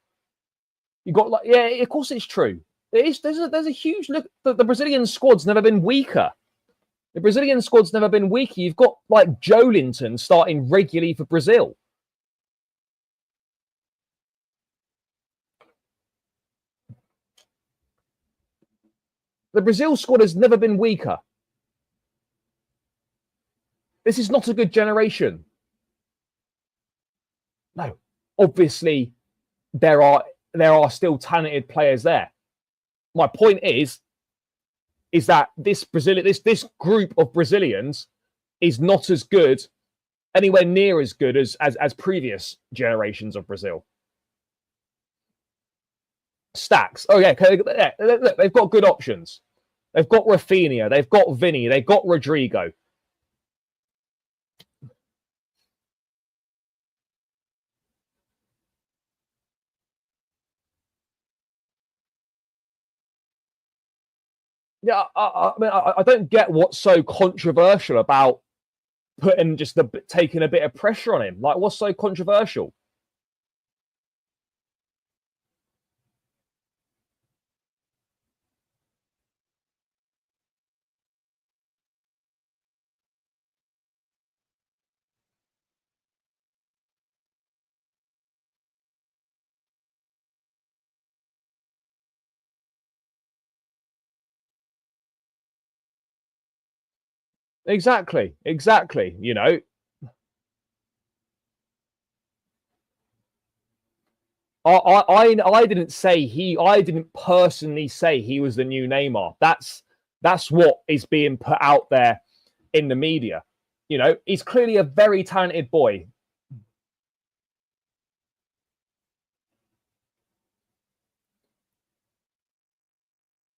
You got like, yeah, of course it's true. It is. There's a huge look. The Brazilian squad's never been weaker. The Brazilian squad's never been weaker. You've got like Joelinton starting regularly for Brazil. The Brazil squad has never been weaker. This is not a good generation. No, obviously there are still talented players there. My point is that this group of Brazilians is not as good, anywhere near as good as previous generations of Brazil. Stacks. Oh yeah, look, they've got good options. They've got Rafinha, they've got Vinny, they've got Rodrigo. Yeah, I mean, I don't get what's so controversial about taking a bit of pressure on him. Like, what's so controversial? Exactly. You know, I didn't say I didn't personally say he was the new Neymar. That's what is being put out there in the media. You know, he's clearly a very talented boy.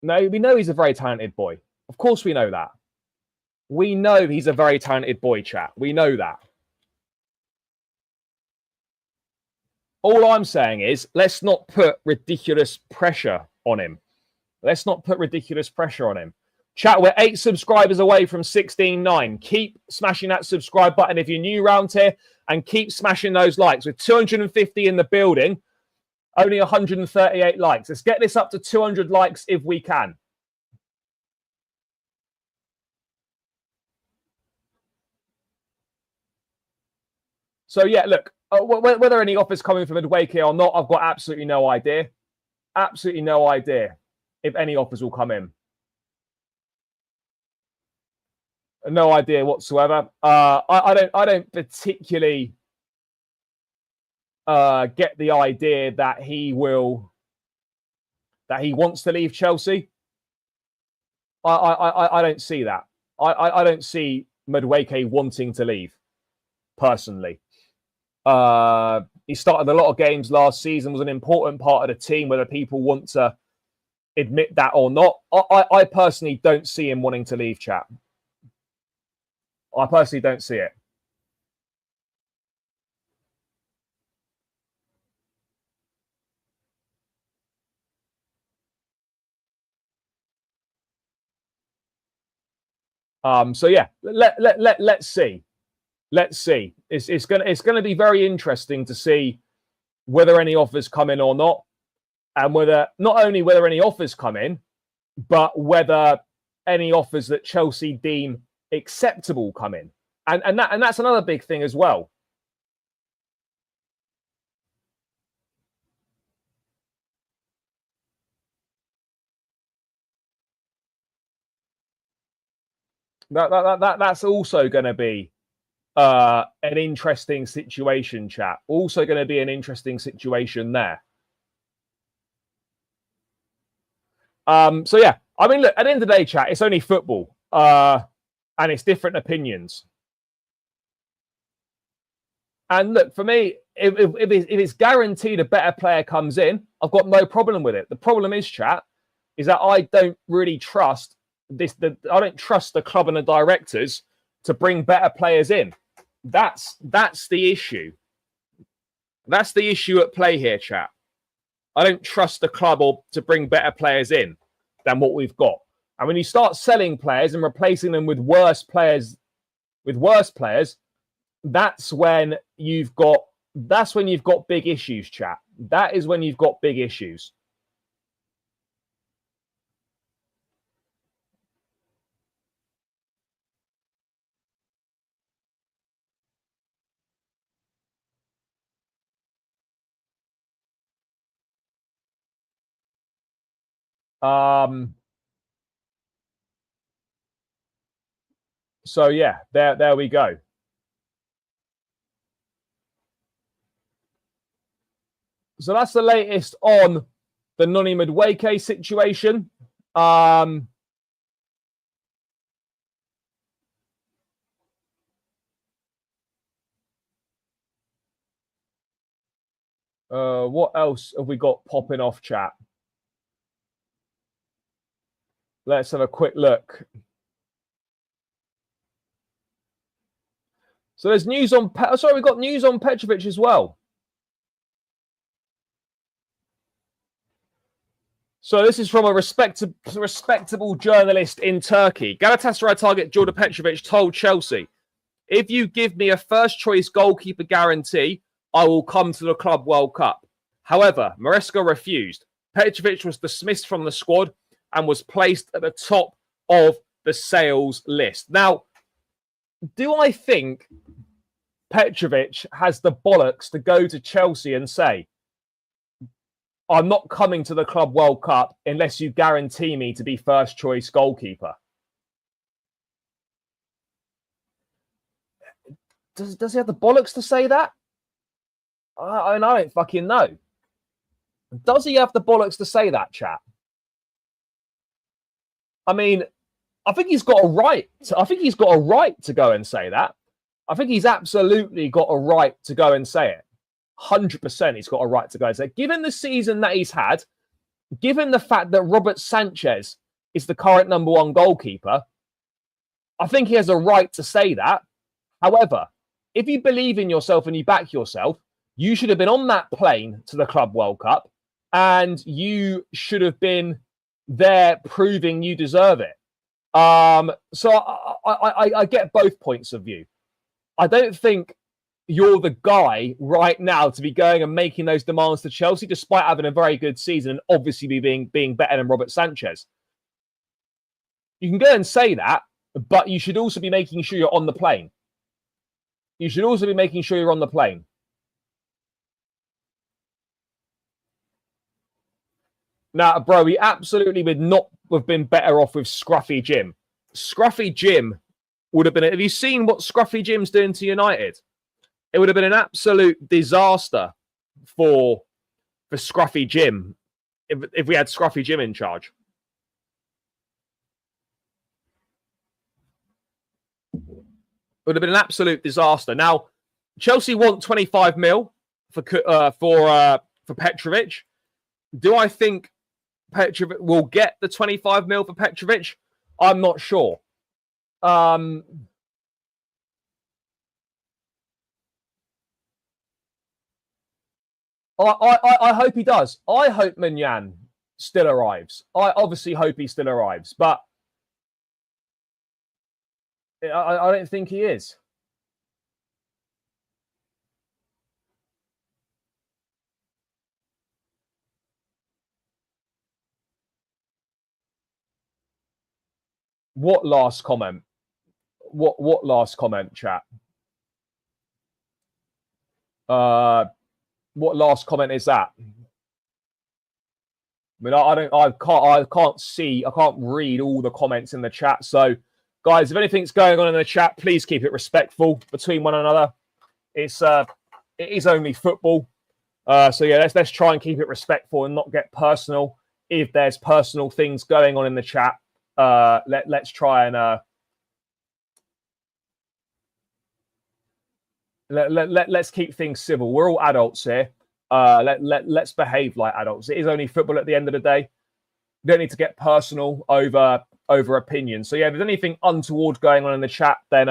No, we know he's a very talented boy. Of course we know that. We know he's a very talented boy, chat. We know that. All I'm saying is let's not put ridiculous pressure on him. Let's not put ridiculous pressure on him. Chat, we're 8 subscribers away from 16.9. Keep smashing that subscribe button if you're new around here, and keep smashing those likes. With 250 in the building, only 138 likes. Let's get this up to 200 likes if we can. So, yeah, look, whether any offers coming from Madueke or not, I've got absolutely no idea. Absolutely no idea if any offers will come in. No idea whatsoever. I don't particularly get the idea that he wants to leave Chelsea. I don't see that. I don't see Madueke wanting to leave personally. He started a lot of games last season, was an important part of the team, whether people want to admit that or not. I personally don't see him wanting to leave, chat. I personally don't see it. So yeah, let's see. Let's see. It's gonna be very interesting to see whether any offers come in or not, and whether not only whether any offers come in, but whether any offers that Chelsea deem acceptable come in. And that's another big thing as well. That's also going to be an interesting situation, chat. Also going to be an interesting situation there. So yeah, I mean, look, at the end of the day, chat, it's only football, and it's different opinions. And look, for me, if it's guaranteed a better player comes in, I've got no problem with it. The problem is, chat, is that I don't really trust this. I don't trust the club and the directors to bring better players in. That's the issue. That's the issue at play here, chat. I don't trust the club to bring better players in than what we've got. And when you start selling players and replacing them with worse players, that's when you've got big issues, chat. That is when you've got big issues. So yeah, there we go. So that's the latest on the Noni Madueke situation. What else have we got popping off, chat? Let's have a quick look. So there's news on... we've got news on Petrovic as well. So this is from a respectable journalist in Turkey. Galatasaray target Joao Pedro told Chelsea, if you give me a first-choice goalkeeper guarantee, I will come to the Club World Cup. However, Maresca refused. Petrovic was dismissed from the squad and was placed at the top of the sales list. Now, do I think Petrovic has the bollocks to go to Chelsea and say, I'm not coming to the Club World Cup unless you guarantee me to be first choice goalkeeper? Does he have the bollocks to say that? I don't fucking know. Does he have the bollocks to say that, chat? I mean, I think he's got a right. I think he's got a right to go and say that. I think he's absolutely got a right to go and say it. 100% he's got a right to go and say it. Given the season that he's had, given the fact that Robert Sanchez is the current #1 goalkeeper, I think he has a right to say that. However, if you believe in yourself and you back yourself, you should have been on that plane to the Club World Cup and you should have been there proving you deserve it. So I get both points of view. I don't think you're the guy right now to be going and making those demands to Chelsea, despite having a very good season and obviously being better than Robert Sanchez. You can go and say that, but you should also be making sure you're on the plane. You should also be making sure you're on the plane. Now, bro, we absolutely would not have been better off with Scruffy Jim. Scruffy Jim would have been... Have you seen what Scruffy Jim's doing to United? It would have been an absolute disaster for Scruffy Jim if we had Scruffy Jim in charge. It would have been an absolute disaster. Now, Chelsea want 25 mil for Petrovic. Do I think Petrovic will get the 25 mil for Petrovic? I'm not sure. I hope he does. I hope Manyan still arrives. I obviously hope he still arrives, but I don't think he is. What last comment? What last comment, chat? What last comment is that? I mean, I can't read all the comments in the chat. So Guys, if anything's going on in the chat, please keep it respectful between one another. It is only football. So yeah, let's try and keep it respectful and not get personal. If there's personal things going on in the chat, let's try and let's keep things civil. We're all adults here. Let's behave like adults. It is only football at the end of the day. You don't need to get personal over opinions. So yeah, if there's anything untoward going on in the chat, then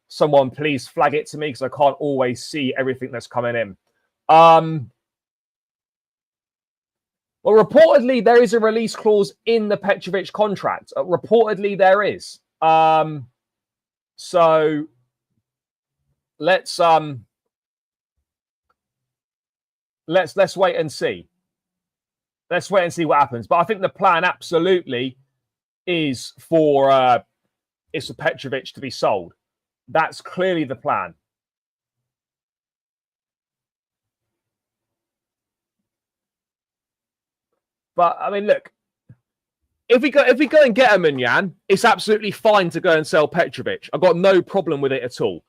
someone please flag it to me because I can't always see everything that's coming in. Well, reportedly there is a release clause in the Petrovic contract. Reportedly there is. So let's wait and see. Let's wait and see what happens. But I think the plan absolutely is for Petrovic to be sold. That's clearly the plan. But I mean, look, if we go and get a Ghanian, it's absolutely fine to go and sell Petrovic. I've got no problem with it at all.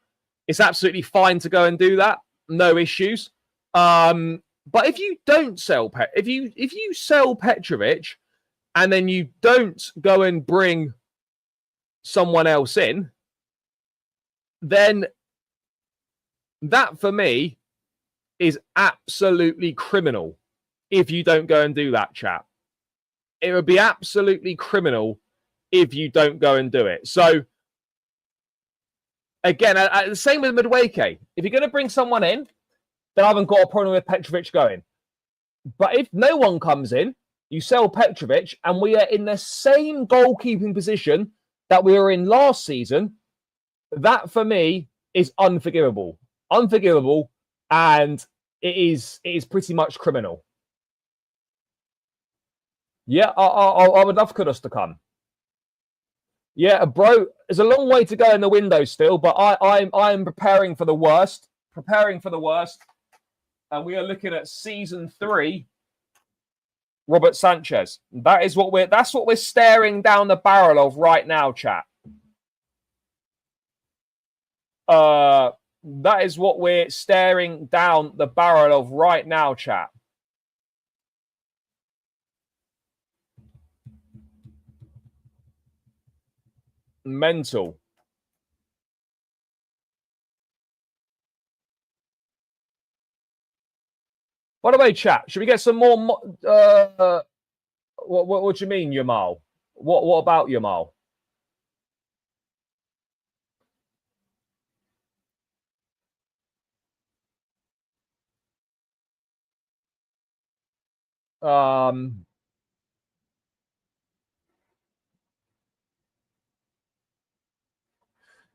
It's absolutely fine to go and do that. No issues. But if you don't sell if you sell Petrovic and then you don't go and bring someone else in, then that for me is absolutely criminal. If you don't go and do that, chat, it would be absolutely criminal if you don't go and do it. So again, the same with Madueke. If you're going to bring someone in, then I haven't got a problem with Petrovic going. But if no one comes in, you sell Petrovic, and we are in the same goalkeeping position that we were in last season, that for me is unforgivable. Unforgivable, and it is pretty much criminal. Yeah, I would love Kudus to come. Yeah, bro, there's a long way to go in the window still, but I'm preparing for the worst. Preparing for the worst. And we are looking at season 3, Robert Sanchez. That's what we're staring down the barrel of right now, chat. That is what we're staring down the barrel of right now, chat. Mental. By the way, chat, should we get some more? What do you mean, Yamal? What about Yamal?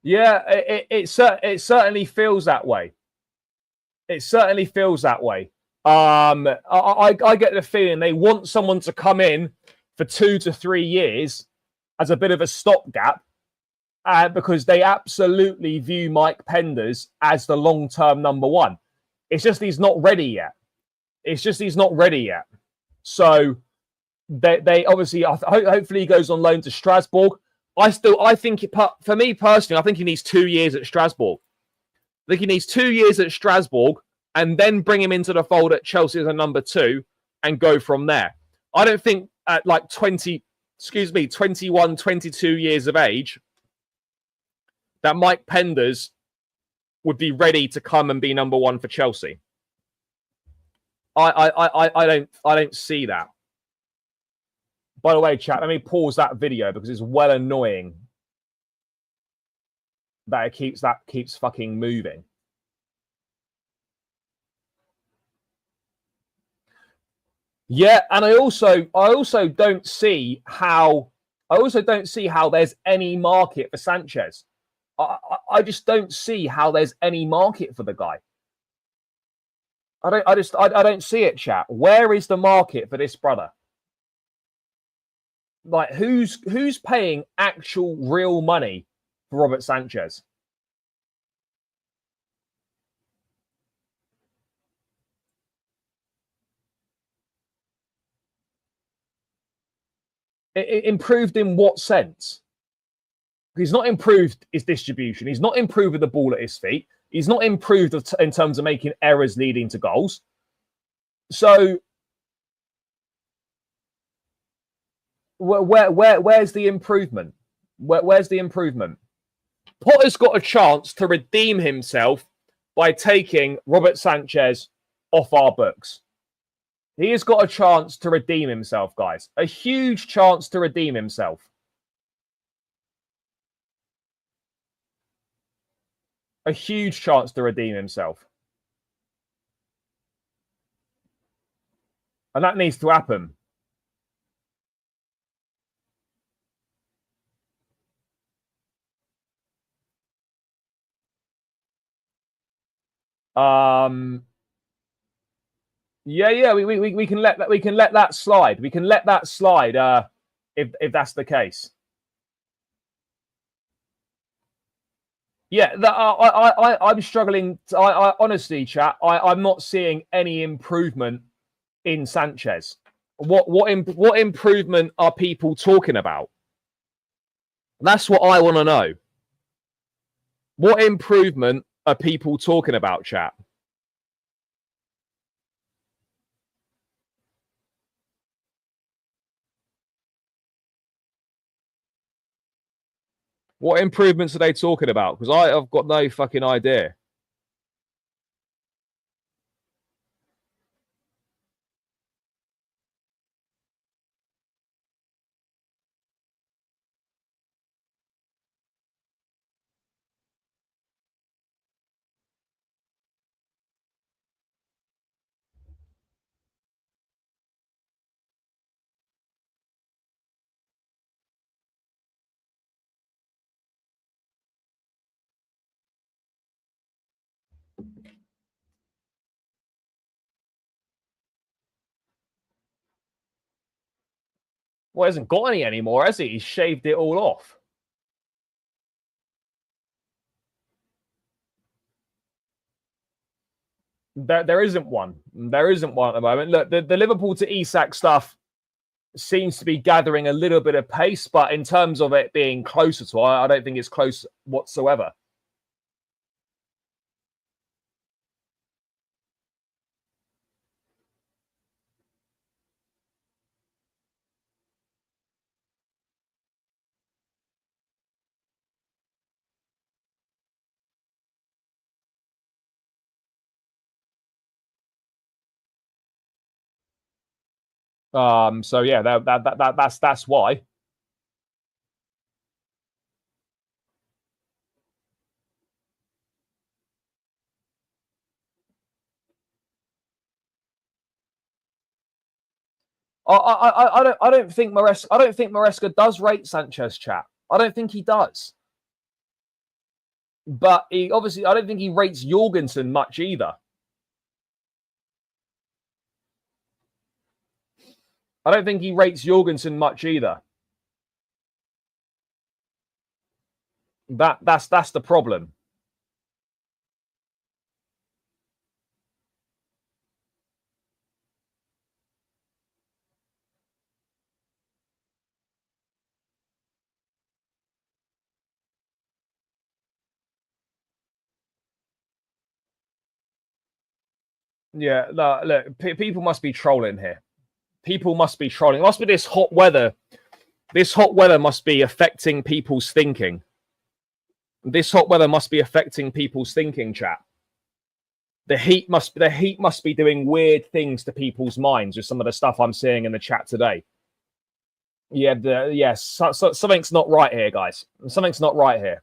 Yeah, it certainly feels that way. It certainly feels that way. I get the feeling they want someone to come in for 2 to 3 years as a bit of a stopgap, because they absolutely view Mike Penders as the long-term number one. It's just he's not ready yet. It's just he's not ready yet. So they obviously, hopefully he goes on loan to Strasbourg. I think, for me personally, I think he needs 2 years at Strasbourg. I think he needs 2 years at Strasbourg and then bring him into the fold at Chelsea as a number 2 and go from there. I don't think at like 21, 22 years of age that Mike Penders would be ready to come and be number 1 for Chelsea. I don't see that. By the way, chat, let me pause that video because it's well annoying that it keeps fucking moving. Yeah, and I also don't see how there's any market for Sanchez. I just don't see how there's any market for the guy. I don't see it, chat. Where is the market for this brother? Like, who's paying actual real money for Robert Sanchez? It improved in what sense? He's not improved his distribution. He's not improved with the ball at his feet. He's not improved in terms of making errors leading to goals. So where's the improvement? Where's the improvement? Potter's got a chance to redeem himself by taking Robert Sanchez off our books. He has got a chance to redeem himself, guys. A huge chance to redeem himself. A huge chance to redeem himself. And that needs to happen. Yeah, we can let that slide. We can let that slide if that's the case. Yeah, I'm struggling. I honestly, chat, I'm not seeing any improvement in Sanchez. What improvement are people talking about? That's what I want to know. What improvement are people talking about, chat? What improvements are they talking about? Because I've got no fucking idea. Well, he hasn't got any anymore, has he? He's shaved it all off. There isn't one. There isn't one at the moment. Look, the Liverpool to Isak stuff seems to be gathering a little bit of pace, but in terms of it being close at all, I don't think it's close whatsoever. So yeah, that's why. I don't think Maresca does rate Sanchez, chat. I don't think he does. But he obviously, I don't think he rates Jorgensen much either. I don't think he rates Jorgensen much either. That's the problem. Yeah, no, look, people must be trolling here. People must be trolling. It must be this hot weather. This hot weather must be affecting people's thinking. This hot weather must be affecting people's thinking, chat. The heat must be doing weird things to people's minds with some of the stuff I'm seeing in the chat today. Yeah, yes, something's not right here, guys. Something's not right here.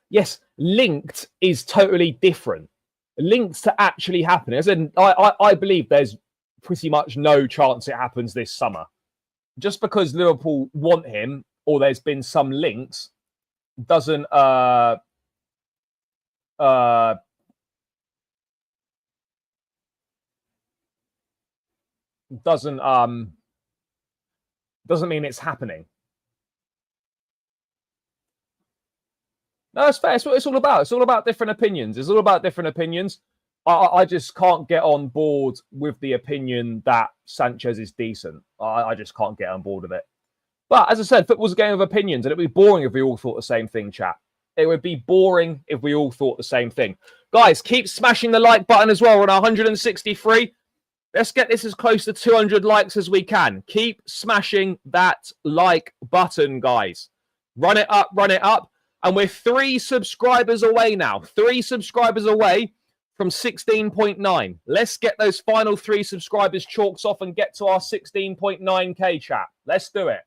Yes, linked is totally different. Linked to actually happening. I believe there's pretty much no chance it happens this summer. Just because Liverpool want him or there's been some links doesn't mean it's happening. No, it's fair. It's what it's all about. It's all about different opinions. It's all about different opinions. I just can't get on board with the opinion that Sanchez is decent. I just can't get on board with it. But as I said, football's a game of opinions, and it'd be boring if we all thought the same thing, chat. It would be boring if we all thought the same thing. Guys, keep smashing the like button as well. We're on 163. Let's get this as close to 200 likes as we can. Keep smashing that like button, guys. Run it up, run it up. And we're 3 subscribers away now. 3 subscribers away from 16.9. Let's get those final 3 subscribers chalks off and get to our 16.9k, chat. Let's do it.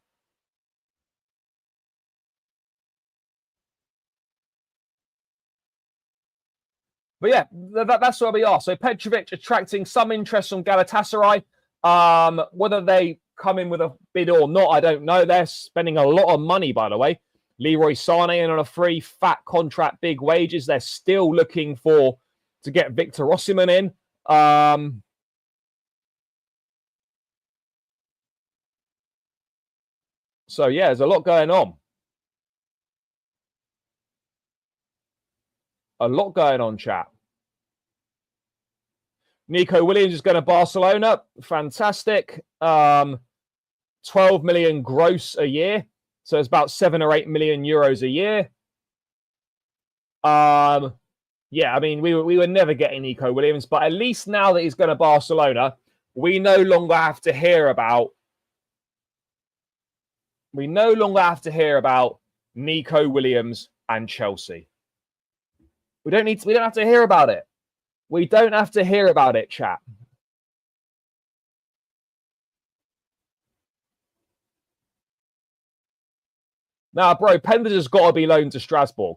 But yeah, that's where we are. So Petrovic attracting some interest from Galatasaray. Whether they come in with a bid or not, I don't know. They're spending a lot of money, by the way. Leroy Sané in on a free, fat contract, big wages. They're still looking to get Victor Osimhen in. So yeah, there's a lot going on. A lot going on, chat. Nico Williams is going to Barcelona. Fantastic. 12 million gross a year. So it's about 7 or 8 million euros a year. Yeah, I mean, we were never getting Nico Williams, but at least now that he's going to Barcelona, we no longer have to hear about Nico Williams and Chelsea. We don't have to hear about it. We don't have to hear about it, chat. Nah, bro, Penders has got to be loaned to Strasbourg.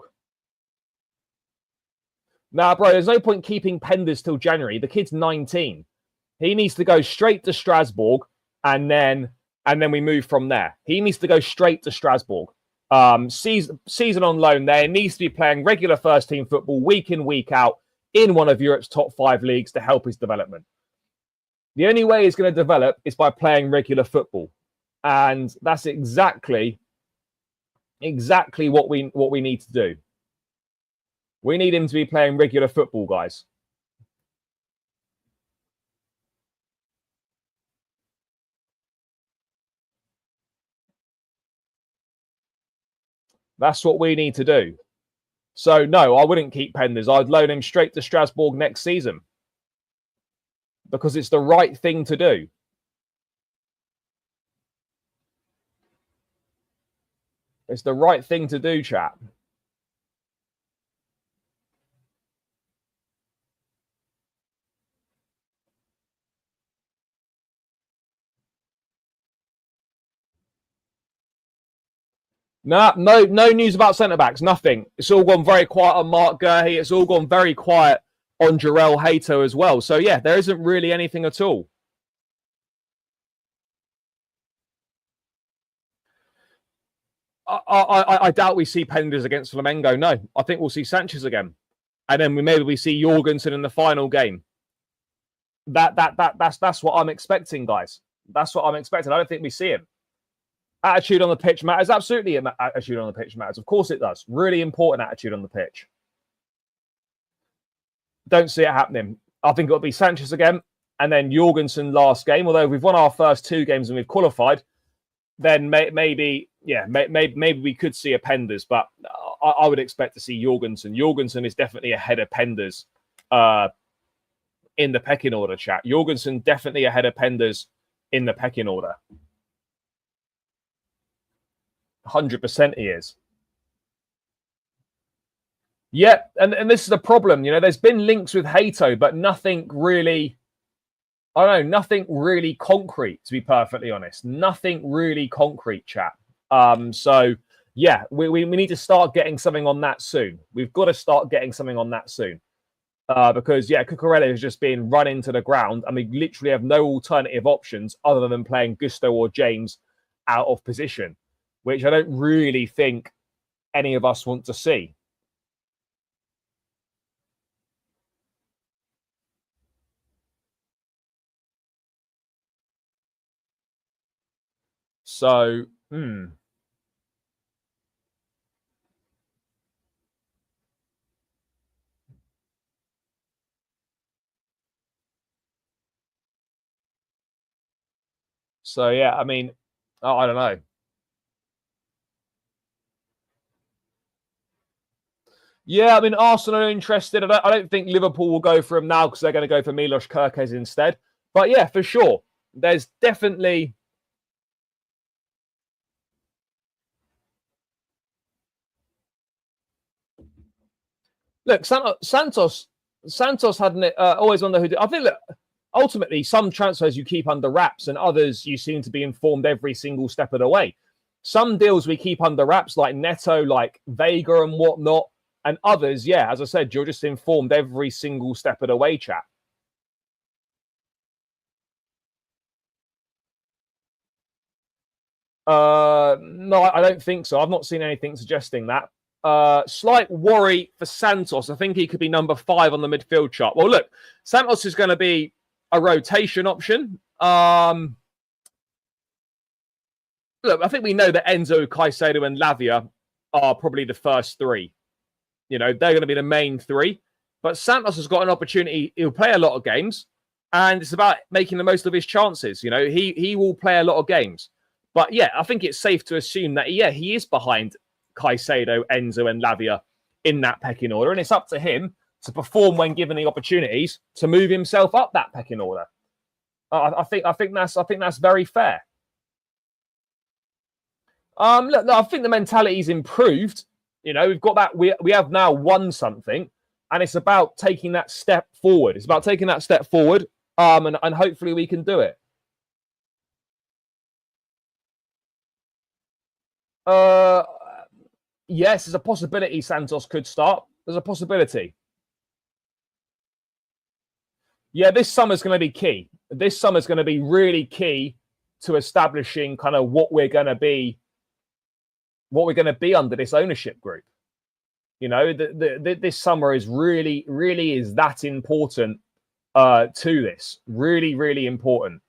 Nah, bro, there's no point keeping Penders till January. The kid's 19. He needs to go straight to Strasbourg, and then we move from there. He needs to go straight to Strasbourg. Season on loan there. He needs to be playing regular first-team football week in, week out in one of Europe's top 5 leagues to help his development. The only way he's going to develop is by playing regular football. And that's exactly what we need to do. We need him to be playing regular football, guys. That's what we need to do. So, no, I wouldn't keep Penders. I'd loan him straight to Strasbourg next season. Because it's the right thing to do. It's the right thing to do, chat. No news about centre-backs, nothing. It's all gone very quiet on Mark Gurhey. It's all gone very quiet on Jarell Hato as well. So, yeah, there isn't really anything at all. I doubt we see Penders against Flamengo. No, I think we'll see Sanchez again. And then maybe we see Jorgensen in the final game. That's what I'm expecting, guys. That's what I'm expecting. I don't think we see him. Attitude on the pitch matters. Absolutely, attitude on the pitch matters. Of course it does. Really important attitude on the pitch. Don't see it happening. I think it'll be Sanchez again, and then Jorgensen last game. Although we've won our first 2 games and we've qualified, then maybe we could see a Penders. But I would expect to see Jorgensen. Jorgensen is definitely ahead of Penders in the pecking order, chat. Jorgensen definitely ahead of Penders in the pecking order. 100% he is. Yeah, and this is a problem. You know, there's been links with Hato, but nothing really, I don't know, nothing really concrete, to be perfectly honest. Nothing really concrete, chat. So, yeah, we need to start getting something on that soon. We've got to start getting something on that soon. Because, yeah, Cucurella is just being run into the ground, and we literally have no alternative options other than playing Gusto or James out of position, which I don't really think any of us want to see. So, So, yeah, I mean, I don't know. Yeah, I mean, Arsenal are interested. I don't think Liverpool will go for him now because they're going to go for Milos Kerkez instead. But yeah, for sure. There's definitely... Look, Santos hadn't always on the hood. I think that ultimately some transfers you keep under wraps and others you seem to be informed every single step of the way. Some deals we keep under wraps, like Neto, like Vega and whatnot. And others, yeah, as I said, you're just informed every single step of the way, chat. No, I don't think so. I've not seen anything suggesting that. Slight worry for Santos. I think he could be number 5 on the midfield chart. Well, look, Santos is going to be a rotation option. Look, I think we know that Enzo, Caicedo, and Lavia are probably the first 3. You know, they're going to be the main 3. But Santos has got an opportunity. He'll play a lot of games, and it's about making the most of his chances. You know, he will play a lot of games. But yeah, I think it's safe to assume that, yeah, he is behind Caicedo, Enzo, and Lavia in that pecking order. And it's up to him to perform when given the opportunities to move himself up that pecking order. I think that's very fair. Look, I think the mentality's improved. You know, we've got that. We have now won something, and it's about taking that step forward. It's about taking that step forward, and hopefully we can do it. Yes, there's a possibility Santos could start. There's a possibility. Yeah, this summer's going to be key. This summer's going to be really key to establishing kind of what we're going to be under this ownership group. You know, this summer is really is that important to this. Really, really important.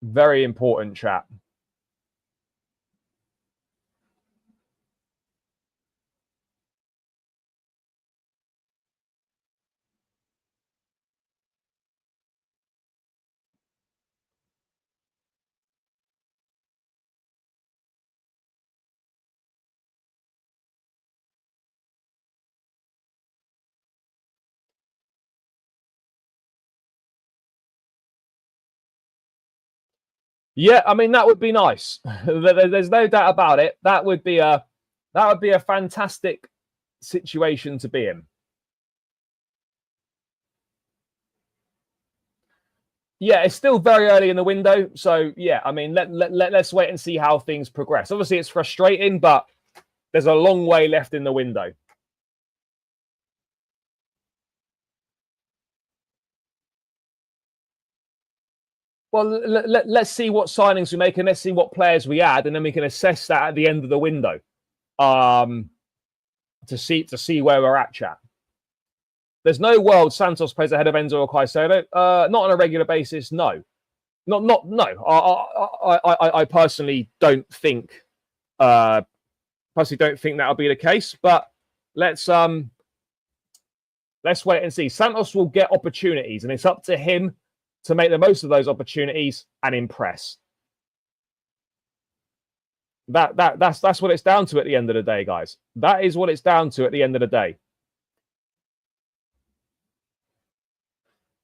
Very important, chat. Yeah, I mean that would be nice. There's no doubt about it. That would be a fantastic situation to be in. Yeah, it's still very early in the window, so yeah, I mean let's wait and see how things progress. Obviously, it's frustrating, but there's a long way left in the window. Well, let's see what signings we make and let's see what players we add, and then we can assess that at the end of the window. To see where we're at, chat. There's no world Santos plays ahead of Enzo or Caicedo. Not on a regular basis, no. No. I personally don't think that'll be the case, but let's wait and see. Santos will get opportunities, and it's up to him to make the most of those opportunities and impress. That's what it's down to at the end of the day, guys. That is what it's down to at the end of the day.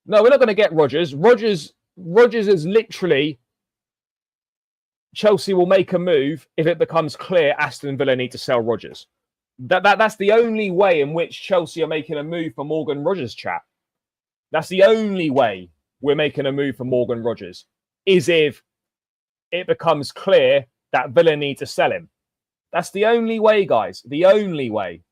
No, we're not going to get Rodgers. Rodgers is literally Chelsea will make a move if it becomes clear Aston Villa need to sell Rodgers. That's the only way in which Chelsea are making a move for Morgan Rodgers, chat. That's the only way we're making a move for Morgan Rodgers, is if it becomes clear that Villa need to sell him. That's the only way, guys. The only way.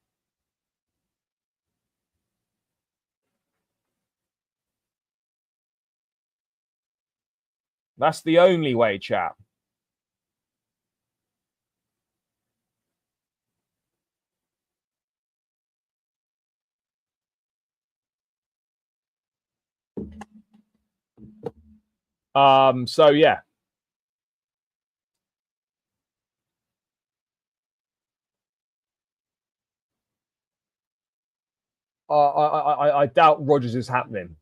That's the only way, chap. So yeah. I doubt Rodgers is happening.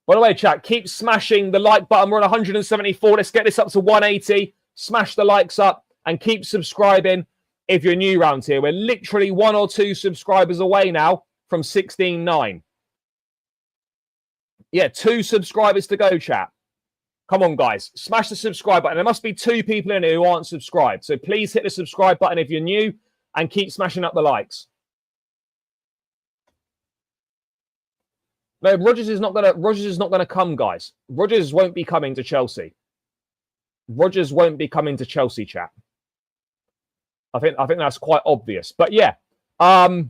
By the way, chat, keep smashing the like button. We're on 174. Let's get this up to 180. Smash the likes up and keep subscribing if you're new around here. We're literally 1 or 2 subscribers away now from 16.9. Yeah, 2 subscribers to go, chat. Come on, guys. Smash the subscribe button. There must be 2 people in here who aren't subscribed. So please hit the subscribe button if you're new and keep smashing up the likes. No, Rodgers is not gonna come, guys. Rodgers won't be coming to Chelsea. Rodgers won't be coming to Chelsea, chat. I think that's quite obvious. But yeah, I've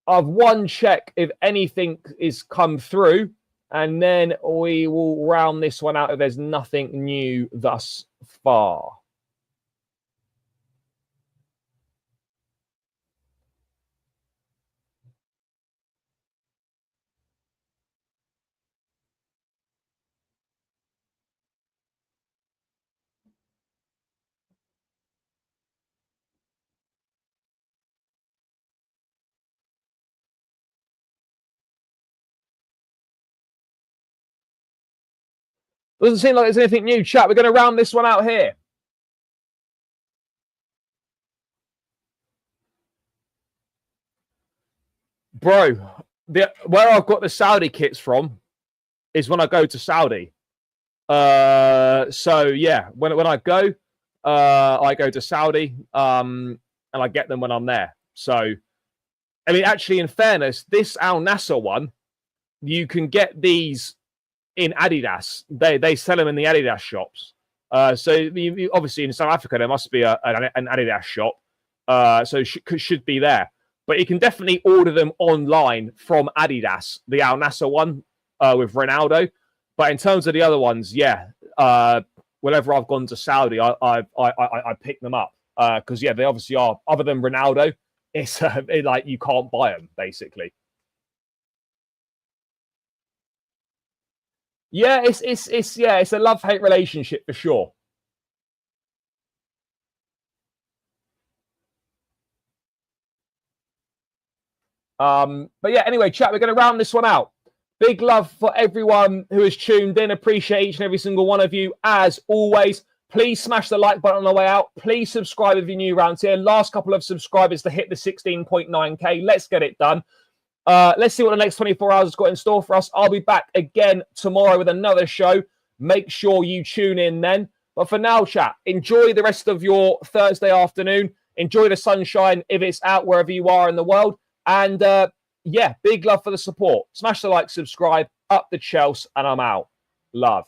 one check if anything is come through, and then we will round this one out if there's nothing new thus far. Doesn't seem like there's anything new, chat. We're going to round this one out here. Bro, where I've got the Saudi kits from is when I go to Saudi. So yeah, when I go to Saudi, and I get them when I'm there. So, I mean, actually, in fairness, this Al Nassr one, you can get these in Adidas. They sell them in the Adidas shops. So obviously in South Africa there must be an Adidas shop. So should be there. But you can definitely order them online from Adidas. The Al Nassr one with Ronaldo. But in terms of the other ones, yeah. Whenever I've gone to Saudi, I pick them up because yeah, they obviously are. Other than Ronaldo, it's like you can't buy them basically. Yeah, it's a love-hate relationship for sure. But yeah, anyway, chat, we're going to round this one out. Big love for everyone who has tuned in. Appreciate each and every single one of you. As always, please smash the like button on the way out. Please subscribe if you're new around here. Last couple of subscribers to hit the 16.9k. Let's get it done. Let's see what the next 24 hours has got in store for us. I'll be back again tomorrow with another show. Make sure you tune in then. But for now, chat, enjoy the rest of your Thursday afternoon. Enjoy the sunshine if it's out wherever you are in the world. And yeah, big love for the support. Smash the like, subscribe, up the Chelsea, and I'm out. Love.